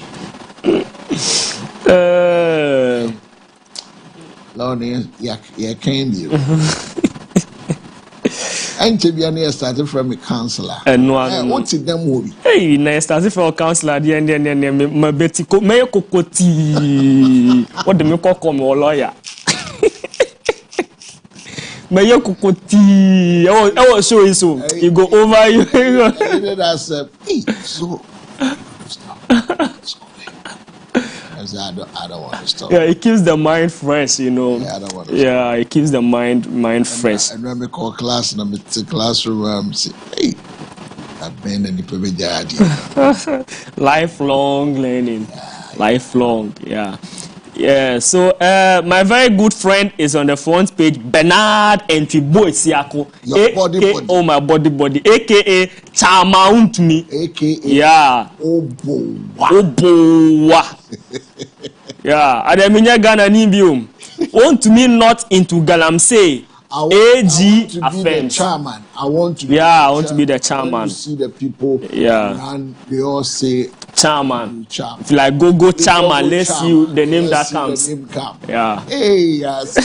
Lord, yeah, can't you? And to be honest, started from a counselor. And what's it them movie? Hey, I started from a counselor. The end, my Betty may kokoti. What the me call me lawyer? May you kokoti. I was showing so. You go over you. That's so. I don't want to stop. Yeah, it keeps the mind fresh, you know. Yeah, I don't want to stop. It keeps the mind fresh. I remember call class and I'm in the classroom. Say, hey, I've been in the lifelong learning. Lifelong, yeah. So my very good friend is on the front page, Bernard Entwibo Siako. Oh, my body. AKA Chama to me. AKA Obowa. Yeah, Ademinya Ghana Nibium. Want to me not into Galamsey. AG offense. I want to be the chairman. I want to see the people around, they all say chairman. If you like go chairman, let's see the name that comes. Yeah. Hey, yes.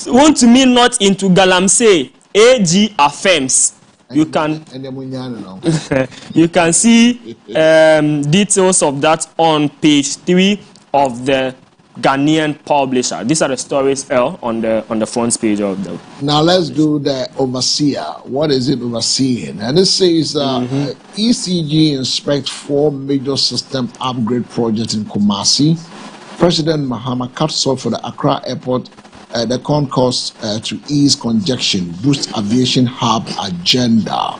Want to me not into Galamsey. AG affirms. You can see details of that on page 3 of the Ghanaian publisher. These are the stories on the front page of them. Now let's do the overseer. What is it overseeing? And it says ECG inspects 4 major system upgrade projects in Kumasi. President Mahama cuts off for the Accra Airport the concourse to ease congestion, boost aviation hub agenda.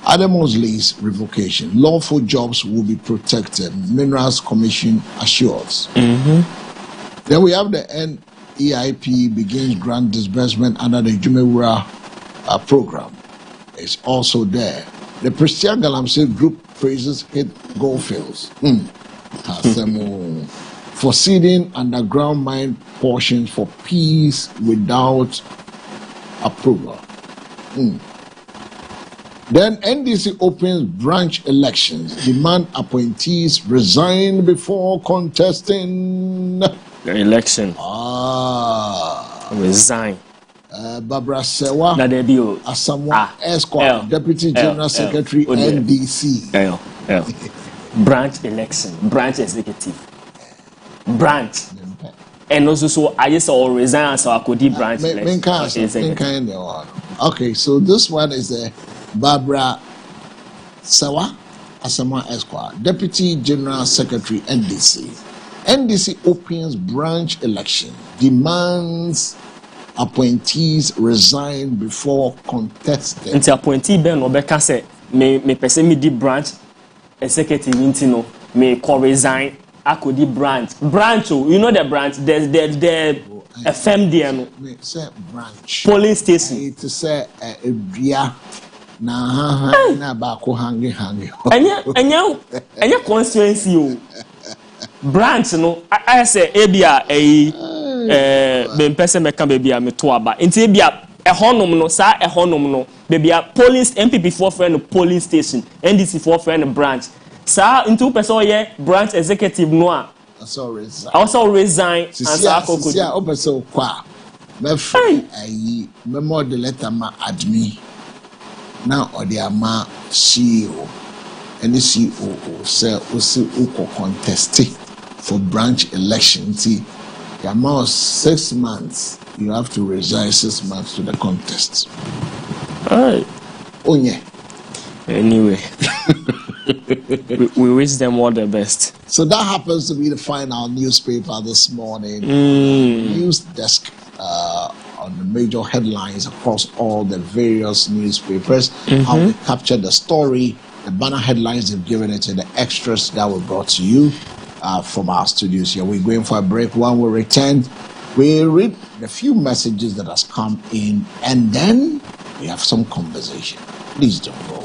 Adam Mosley's revocation. Lawful jobs will be protected. Minerals Commission assures. Then we have the NEIP begins grant disbursement under the Jumewura program. It's also there. The Prestia Galamsey Group praises hit Goldfields for seeding underground mine portions for peace without approval. Then NDC opens branch elections. Demand appointees resign before contesting the election. Resign. Barbara Sewa, Asamoah Esquire, Deputy General Secretary, NDC. Branch election, branch executive, branch. And also, so I just all resign, so I could do branch election. Okay, so this one is a Barbara Sewa, Asamoah Esquire, Deputy General Secretary, NDC. NDC opens branch election, demands appointees resign before contesting. Until appointee Ben Obeka say, me person me di branch executive intino, me resign, I could di branch. Branch, you know the branch, there's the FMDN. Say branch. Polling station. It say a na bako hangi. Anya constituency branch no I say ebia be person meka bebia me to aba nti ebia ehonum no sa ehonum no bebia police MPP for friend polling station NDC for friend branch sa into person ye branch executive no a also resign and sa kokodi sia opeso kwa me free ayi me more the letter ma admin now or the ama CEO and the CEO say osi uko contest for branch election. See, the amount of 6 months you have to resign 6 months to the contest. Alright. Oh yeah. Anyway, we wish them all the best. So that happens to be the final newspaper this morning. News desk on the major headlines across all the various newspapers. How they captured the story, the banner headlines they've given it, and the extras that were brought to you from our studios here. We're going for a break. When we return, we read the few messages that has come in, and then we have some conversation. Please don't go.